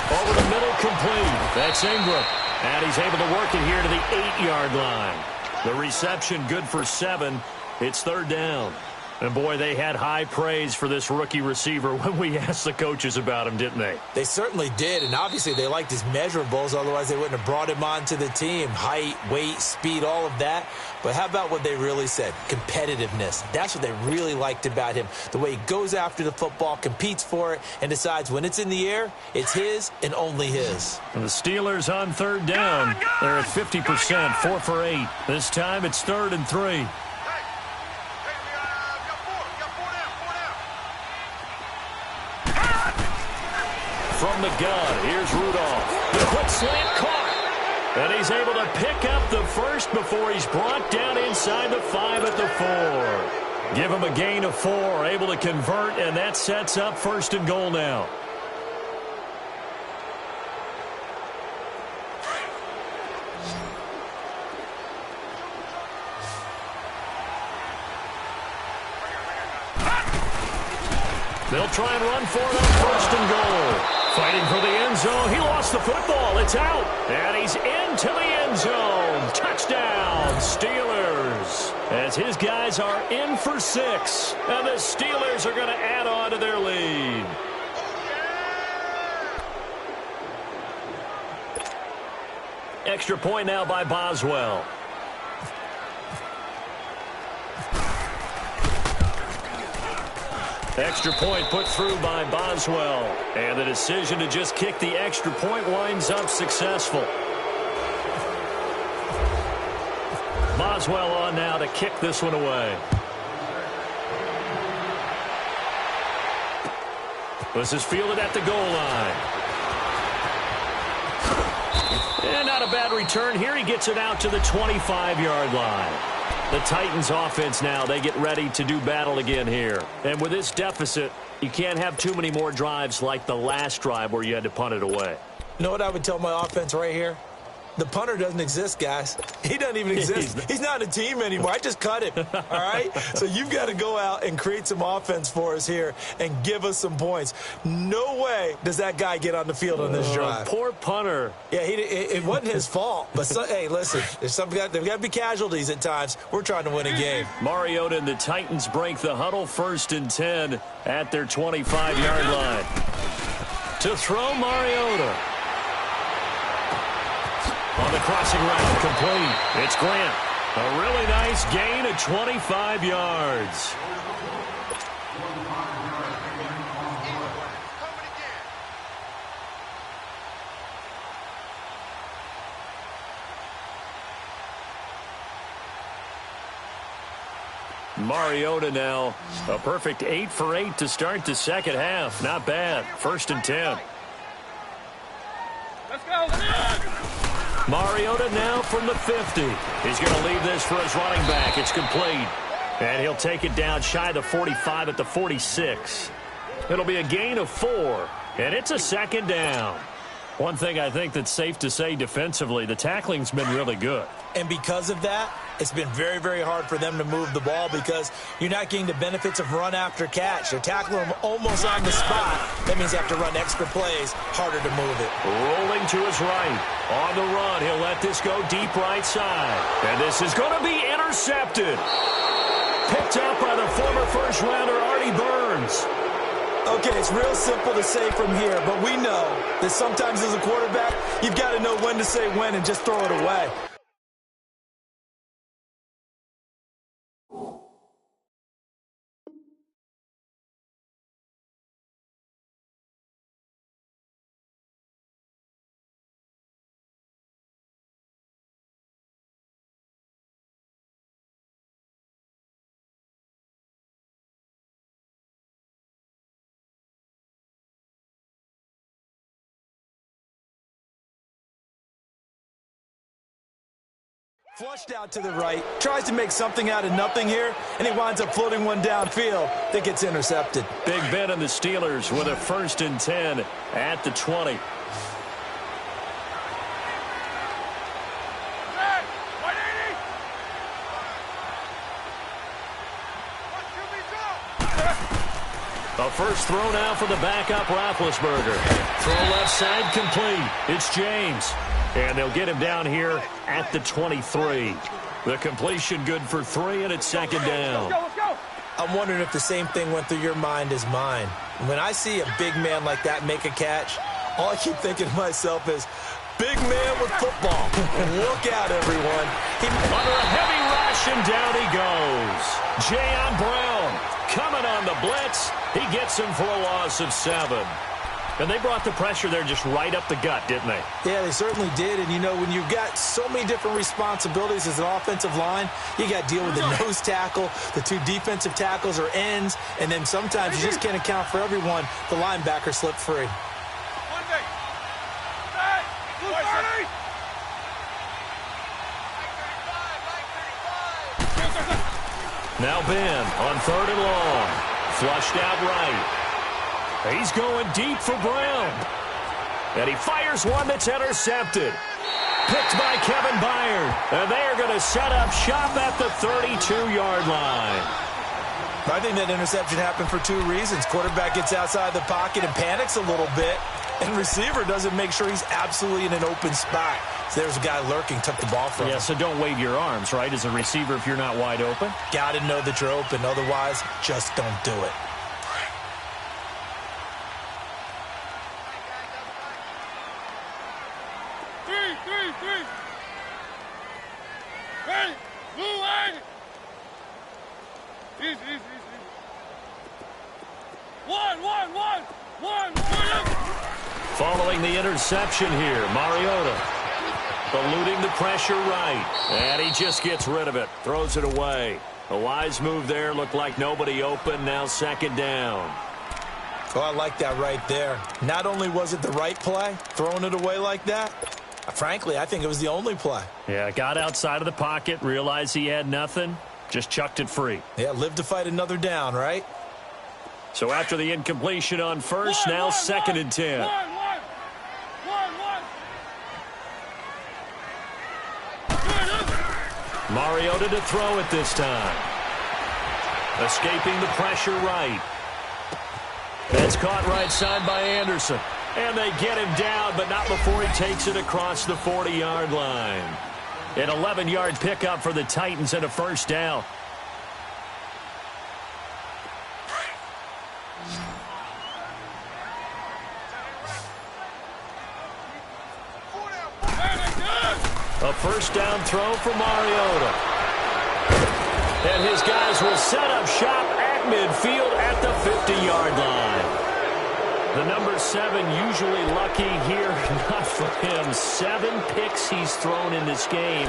Over the middle, complete. That's Ingram. And he's able to work it here to the 8-yard line. The reception good for 7. It's 3rd down. And, boy, they had high praise for this rookie receiver when we asked the coaches about him, didn't they? They certainly did, and obviously they liked his measurables. Otherwise, they wouldn't have brought him onto the team. Height, weight, speed, all of that. But how about what they really said? Competitiveness. That's what they really liked about him. The way he goes after the football, competes for it, and decides when it's in the air, it's his and only his. And the Steelers on 3rd down. They're at 50%, 4 for 8. This time it's 3rd and 3. From the gun, here's Rudolph. The quick slant caught. And he's able to pick up the first before he's brought down inside the 5 at the 4. Give him a gain of 4, able to convert, and that sets up 1st and goal now. They'll try and run for it on first and goal. Fighting for the end zone. He lost the football. It's out. And he's into the end zone. Touchdown, Steelers. As his guys are in for 6. And the Steelers are going to add on to their lead. Extra point now by Boswell. Extra point put through by Boswell. And the decision to just kick the extra point winds up successful. Boswell on now to kick this one away. This is fielded at the goal line. And not a bad return here. He gets it out to the 25-yard line. The Titans offense now, they get ready to do battle again here. And with this deficit, you can't have too many more drives like the last drive where you had to punt it away. You know what I would tell my offense right here? The punter doesn't exist, guys. He doesn't even exist. He's not a team anymore. I just cut him, all right? So you've got to go out and create some offense for us here and give us some points. No way does that guy get on the field on this drive. Poor punter. Yeah, it wasn't his fault. But, hey, listen, there's got to be casualties at times. We're trying to win a game. Mariota and the Titans break the huddle, 1st and 10 at their 25-yard line. To throw, Mariota. On the crossing route, complete. It's Grant. A really nice gain of 25 yards. Mariota now, a perfect 8 for 8 to start the second half. Not bad. 1st and 10. Let's go. Mariota now from the 50. He's going to leave this for his running back. It's complete. And he'll take it down shy of the 45 at the 46. It'll be a gain of 4. And it's a 2nd down. One thing I think that's safe to say defensively, the tackling's been really good. And because of that, it's been very, very hard for them to move the ball because you're not getting the benefits of run after catch. They're tackling them almost on the spot. That means you have to run extra plays, harder to move it. Rolling to his right. On the run, he'll let this go deep right side. And this is going to be intercepted. Picked up by the former first-rounder Artie Burns. Okay, it's real simple to say from here, but we know that sometimes as a quarterback, you've got to know when to say when and just throw it away. Flushed out to the right, tries to make something out of nothing here, and he winds up floating one downfield that gets intercepted. Big Ben and the Steelers with a 1st and 10 at the 20. A first throw now for the backup Roethlisberger. Throw left side complete. It's James. And they'll get him down here at the 23. The completion good for 3, and it's 2nd down. Let's go. I'm wondering if the same thing went through your mind as mine. When I see a big man like that make a catch, all I keep thinking to myself is, big man with football. Look out, everyone. Under a heavy rush, and down he goes. Jayon Brown coming on the blitz. He gets him for a loss of 7. And they brought the pressure there just right up the gut, didn't they? Yeah, they certainly did. And, you know, when you've got so many different responsibilities as an offensive line, you got to deal with the nose tackle, the 2 defensive tackles or ends, and then sometimes you just can't account for everyone. The linebacker slipped free. Now Ben on 3rd and long. Flushed out right. He's going deep for Brown. And he fires one that's intercepted. Picked by Kevin Byard. And they are going to set up shop at the 32-yard line. I think that interception happened for two reasons. Quarterback gets outside the pocket and panics a little bit, and receiver doesn't make sure he's absolutely in an open spot. So there's a guy lurking, took the ball from him. Yeah, so don't wave your arms, right, as a receiver if you're not wide open. Got to know that you're open. Otherwise, just don't do it. Three. Hey, blue line. Easy. One. Following the interception here, Mariota eluding the pressure right. And he just gets rid of it, throws it away. A wise move there, looked like nobody open, now second down. Oh, I like that right there. Not only was it the right play, throwing it away like that, frankly, I think it was the only play. Yeah, got outside of the pocket, realized he had nothing, just chucked it free. Yeah, live to fight another down, right? So after the incompletion on first, now second and 10. One. Mariota to throw it this time. Escaping the pressure right. That's caught right side by Anderson. And they get him down, but not before he takes it across the 40-yard line. An 11-yard pickup for the Titans and a first down. A first down throw for Mariota. And his guys will set up shop at midfield at the 50-yard line. The number 7 usually lucky here, not for him. 7 picks he's thrown in this game.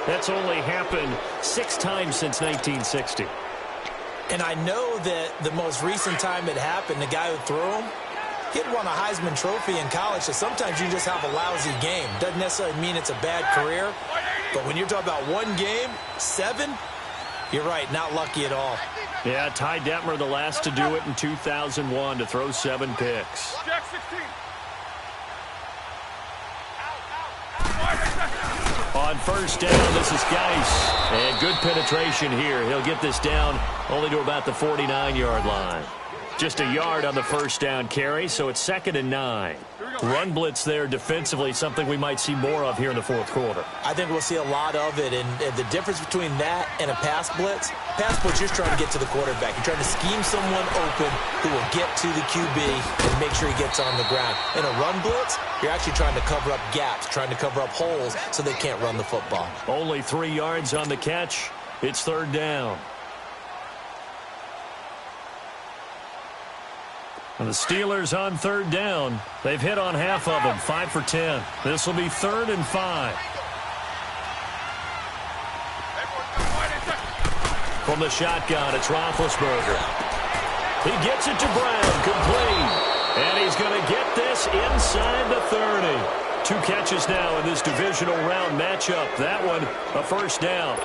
That's only happened 6 times since 1960. And I know that the most recent time it happened, the guy who threw him, he had won a Heisman Trophy in college, so sometimes you just have a lousy game. Doesn't necessarily mean it's a bad career, but when you're talking about one game, 7, you're right, not lucky at all. Yeah, Ty Detmer, the last to do it in 2001, to throw 7 picks. Jack 16. On first down, this is Geis. And good penetration here. He'll get this down only to about the 49-yard line. Just a yard on the first down carry, so it's second and 9. Run blitz there defensively, something we might see more of here in the fourth quarter. I think we'll see a lot of it, and the difference between that and a pass blitz, you're trying to get to the quarterback. You're trying to scheme someone open who will get to the QB and make sure he gets on the ground. In a run blitz, you're actually trying to cover up gaps, trying to cover up holes so they can't run the football. Only 3 yards on the catch. It's third down. And the Steelers on third down. They've hit on half of them, 5 for 10. This will be 3rd and 5. From the shotgun, it's Roethlisberger. He gets it to Brown, complete. And he's going to get this inside the 30. 2 catches now in this divisional round matchup. That one, a first down.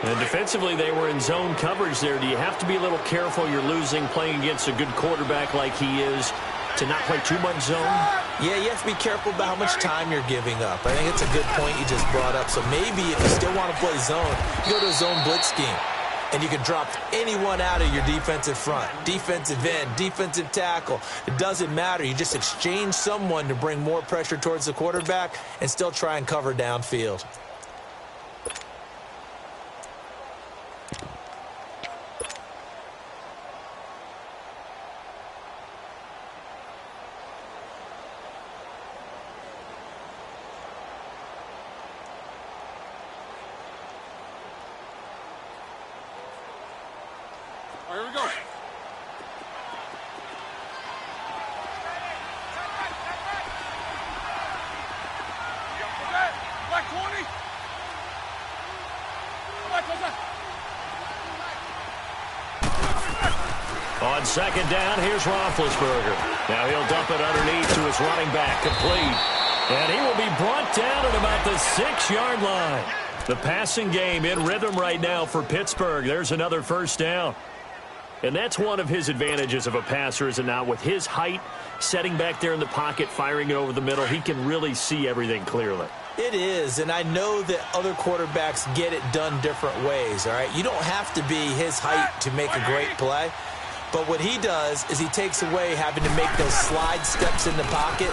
And defensively, they were in zone coverage there. Do you have to be a little careful? You're losing, playing against a good quarterback like he is, to not play too much zone? Yeah, you have to be careful about how much time you're giving up. I think it's a good point you just brought up. So maybe if you still want to play zone, you go to a zone blitz scheme. And you can drop anyone out of your defensive front. Defensive end, defensive tackle. It doesn't matter. You just exchange someone to bring more pressure towards the quarterback and still try and cover downfield. Here we go. Black 20. On second down, here's Roethlisberger. Now he'll dump it underneath to his running back, complete. And he will be brought down at about the 6-yard line. The passing game in rhythm right now for Pittsburgh. There's another first down. And that's one of his advantages of a passer, is it not? With his height, setting back there in the pocket, firing it over the middle, he can really see everything clearly. It is, and I know that other quarterbacks get it done different ways, all right? You don't have to be his height to make a great play, but what he does is he takes away having to make those slide steps in the pocket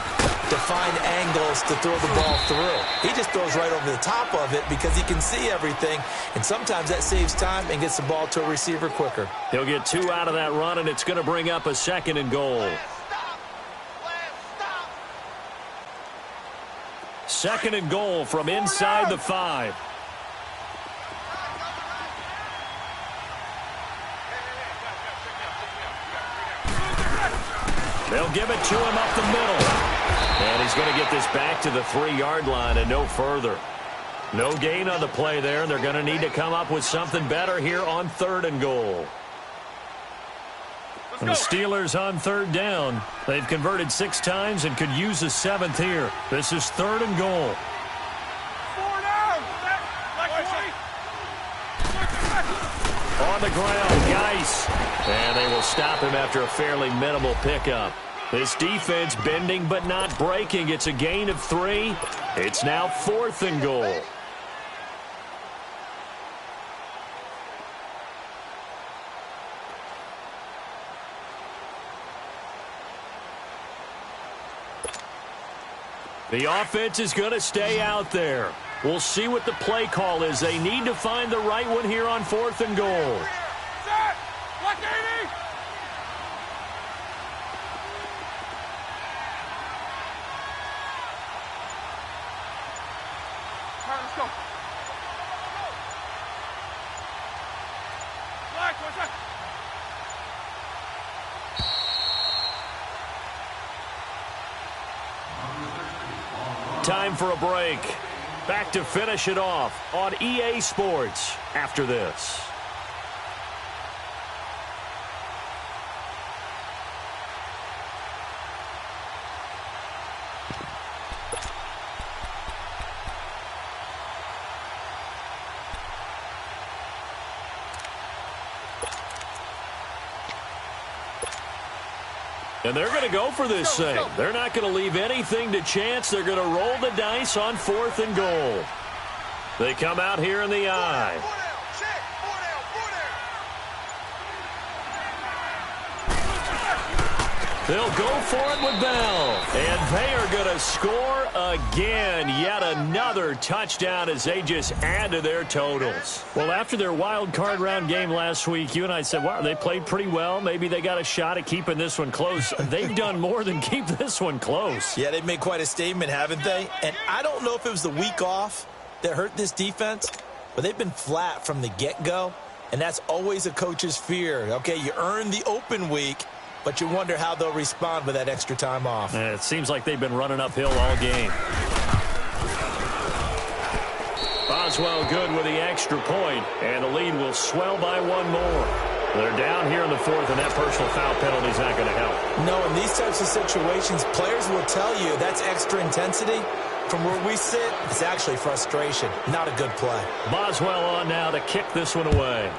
to find angles to throw the ball through. He just throws right over the top of it because he can see everything, and sometimes that saves time and gets the ball to a receiver quicker. He'll get 2 out of that run, and it's going to bring up a 2nd and goal. 2nd and goal from inside the 5. They'll give it to him up the middle. And he's going to get this back to the 3-yard line and no further. No gain on the play there. They're going to need to come up with something better here on 3rd and goal. And the Steelers on 3rd down. They've converted 6 times and could use a 7th here. This is 3rd and goal. On the ground, Geis. And they will stop him after a fairly minimal pickup. This defense bending but not breaking. It's a gain of 3. It's now 4th and goal. The offense is going to stay out there. We'll see what the play call is. They need to find the right one here on 4th and goal. Set! 180! All right, let's go. Black, 1 second. Time for a break. Back to finish it off on EA Sports after this. And they're going to go for this thing. They're not going to leave anything to chance. They're going to roll the dice on 4th and goal. They come out here in the eye. They'll go for it with Bell. And they are going to score again. Yet another touchdown as they just add to their totals. Well, after their wild card round game last week, you and I said, wow, they played pretty well. Maybe they got a shot at keeping this one close. They've done more than keep this one close. Yeah, they've made quite a statement, haven't they? And I don't know if it was the week off that hurt this defense, but they've been flat from the get-go. And that's always a coach's fear. Okay, you earn the open week, but you wonder how they'll respond with that extra time off. It seems like they've been running uphill all game. Boswell good with the extra point, and the lead will swell by 1 more. They're down here in the 4th, and that personal foul penalty is not going to help. No, in these types of situations, players will tell you that's extra intensity. From where we sit, it's actually frustration, not a good play. Boswell on now to kick this one away.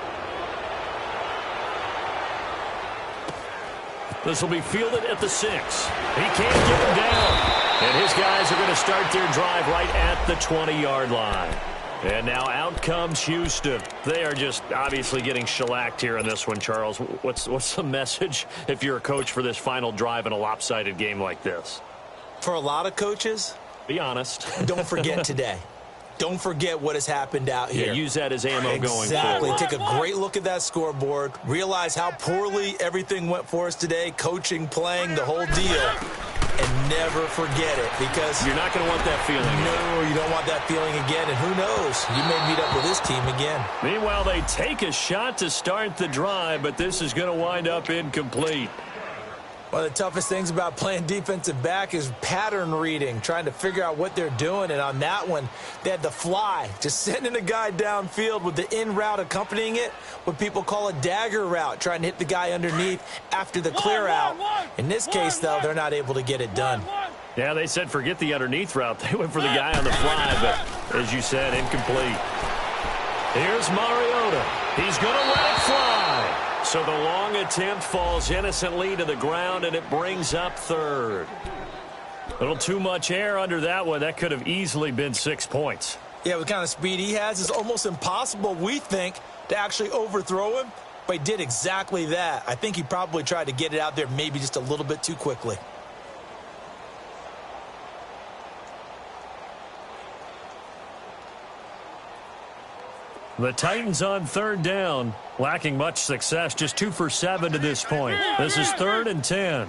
This will be fielded at the 6. He can't get him down. And his guys are going to start their drive right at the 20-yard line. And now out comes Houston. They are just obviously getting shellacked here in this one, Charles. What's the message if you're a coach for this final drive in a lopsided game like this? For a lot of coaches, be honest. Don't forget today. Don't forget what has happened out here. Yeah, use that as ammo going forward. Exactly. Take a great look at that scoreboard. Realize how poorly everything went for us today. Coaching, playing, the whole deal. And never forget it, because you're not going to want that feeling again. No, you don't want that feeling again. And who knows? You may meet up with this team again. Meanwhile, they take a shot to start the drive, but this is going to wind up incomplete. One of the toughest things about playing defensive back is pattern reading, trying to figure out what they're doing. And on that one, they had the fly, just sending a guy downfield with the in route accompanying it, what people call a dagger route, trying to hit the guy underneath after the clear out. In this case, though, they're not able to get it done. Yeah, they said forget the underneath route. They went for the guy on the fly, but as you said, incomplete. Here's Mariota. He's going to let it fly. So the long attempt falls innocently to the ground, and it brings up 3rd. A little too much air under that one. That could have easily been 6 points. Yeah, with the kind of speed he has, it's almost impossible, we think, to actually overthrow him. But he did exactly that. I think he probably tried to get it out there maybe just a little bit too quickly. The Titans on third down, lacking much success, just 2 for 7 to this point. This is 3rd and 10.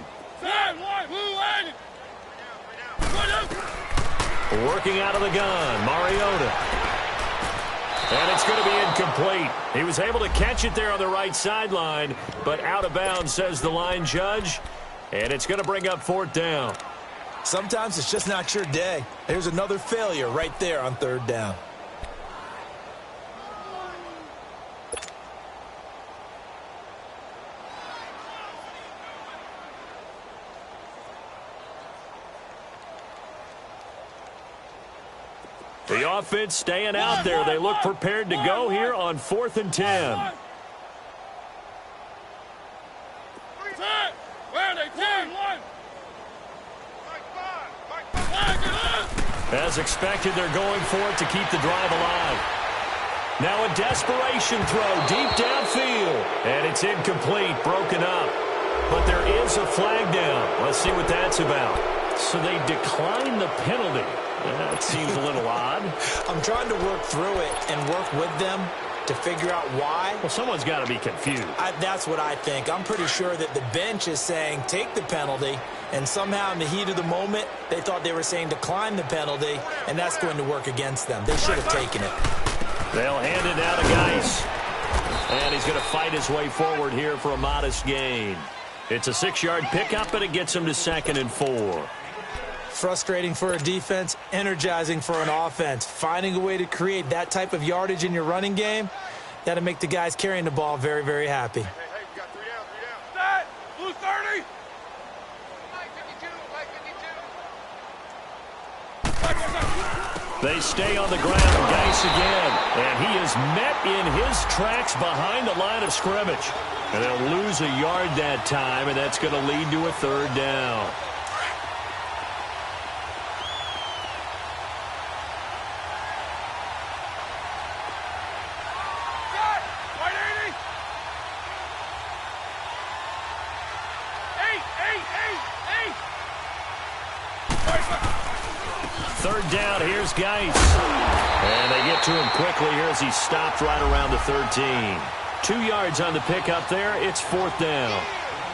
Working out of the gun, Mariota. And it's going to be incomplete. He was able to catch it there on the right sideline, but out of bounds, says the line judge. And it's going to bring up 4th down. Sometimes it's just not your day. There's another failure right there on 3rd down. The offense staying out there. They look prepared to go here on 4th and 10. As expected, they're going for it to keep the drive alive. Now a desperation throw deep downfield. And it's incomplete, broken up. But there is a flag down. Let's see what that's about. So they decline the penalty. That seems a little odd. I'm trying to work through it and work with them to figure out why. Well, someone's got to be confused. That's what I think. I'm pretty sure that the bench is saying take the penalty, and somehow in the heat of the moment, they thought they were saying decline the penalty, and that's going to work against them. They should have taken it. They'll hand it now to Geis. And he's going to fight his way forward here for a modest gain. It's a 6-yard pickup, and it gets him to 2nd and 4. Frustrating for a defense, energizing for an offense. Finding a way to create that type of yardage in your running game, that'll make the guys carrying the ball very, very happy. Hey, we got 3 down, 3 down. Set! Blue 30! They stay on the ground. Geis again. And he is met in his tracks behind the line of scrimmage. And they'll lose a yard that time, and that's going to lead to a 3rd down. Third down, here's Geis. And they get to him quickly here as he stopped right around the 13. 2 yards on the pickup there. It's 4th down.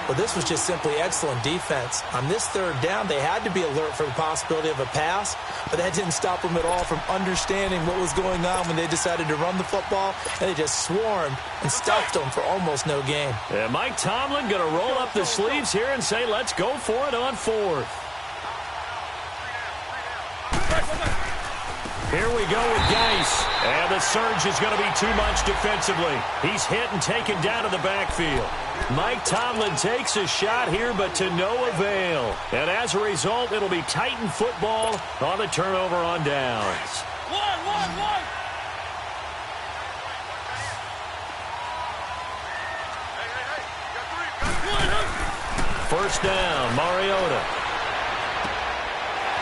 Well, this was just simply excellent defense. On this 3rd down, they had to be alert for the possibility of a pass, but that didn't stop them at all from understanding what was going on when they decided to run the football, and they just swarmed and stuffed them for almost no gain. And Mike Tomlin going to roll up the sleeves here and say, let's go for it on 4th. Here we go with Geis. And the surge is going to be too much defensively. He's hit and taken down to the backfield. Mike Tomlin takes a shot here, but to no avail. And as a result, it'll be Titan football on the turnover on downs. One. First down, Mariota.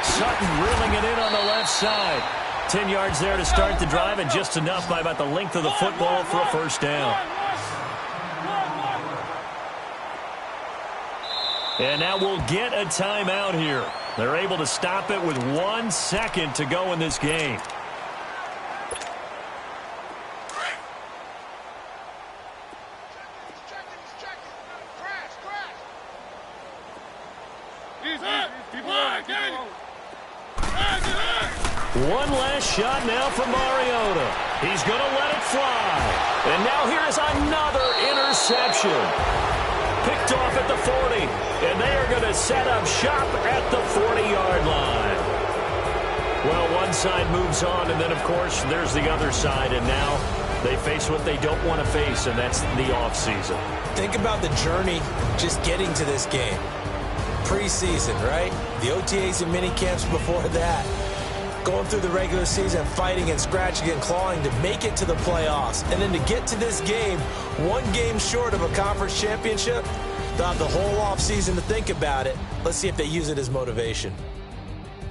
Sutton reeling it in on the left side. 10 yards there to start the drive, and just enough by about the length of the football for a first down. And now we'll get a timeout here. They're able to stop it with 1 second to go in this game. One last shot now from Mariota. He's going to let it fly. And now here's another interception. Picked off at the 40. And they are going to set up shop at the 40-yard line. Well, one side moves on, and then, of course, there's the other side. And now they face what they don't want to face, and that's the offseason. Think about the journey just getting to this game. Preseason, right? The OTAs and mini camps before that. Going through the regular season, fighting and scratching and clawing to make it to the playoffs. And then to get to this game, 1 game short of a conference championship, they'll have the whole offseason to think about it. Let's see if they use it as motivation.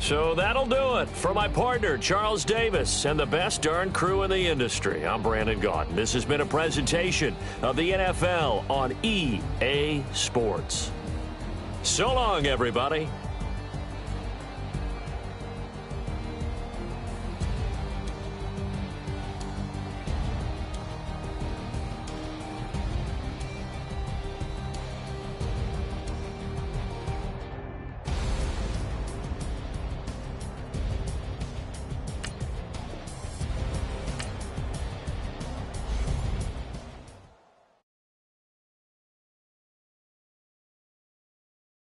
So that'll do it. For my partner, Charles Davis, and the best darn crew in the industry, I'm Brandon Gaudin. This has been a presentation of the NFL on EA Sports. So long, everybody.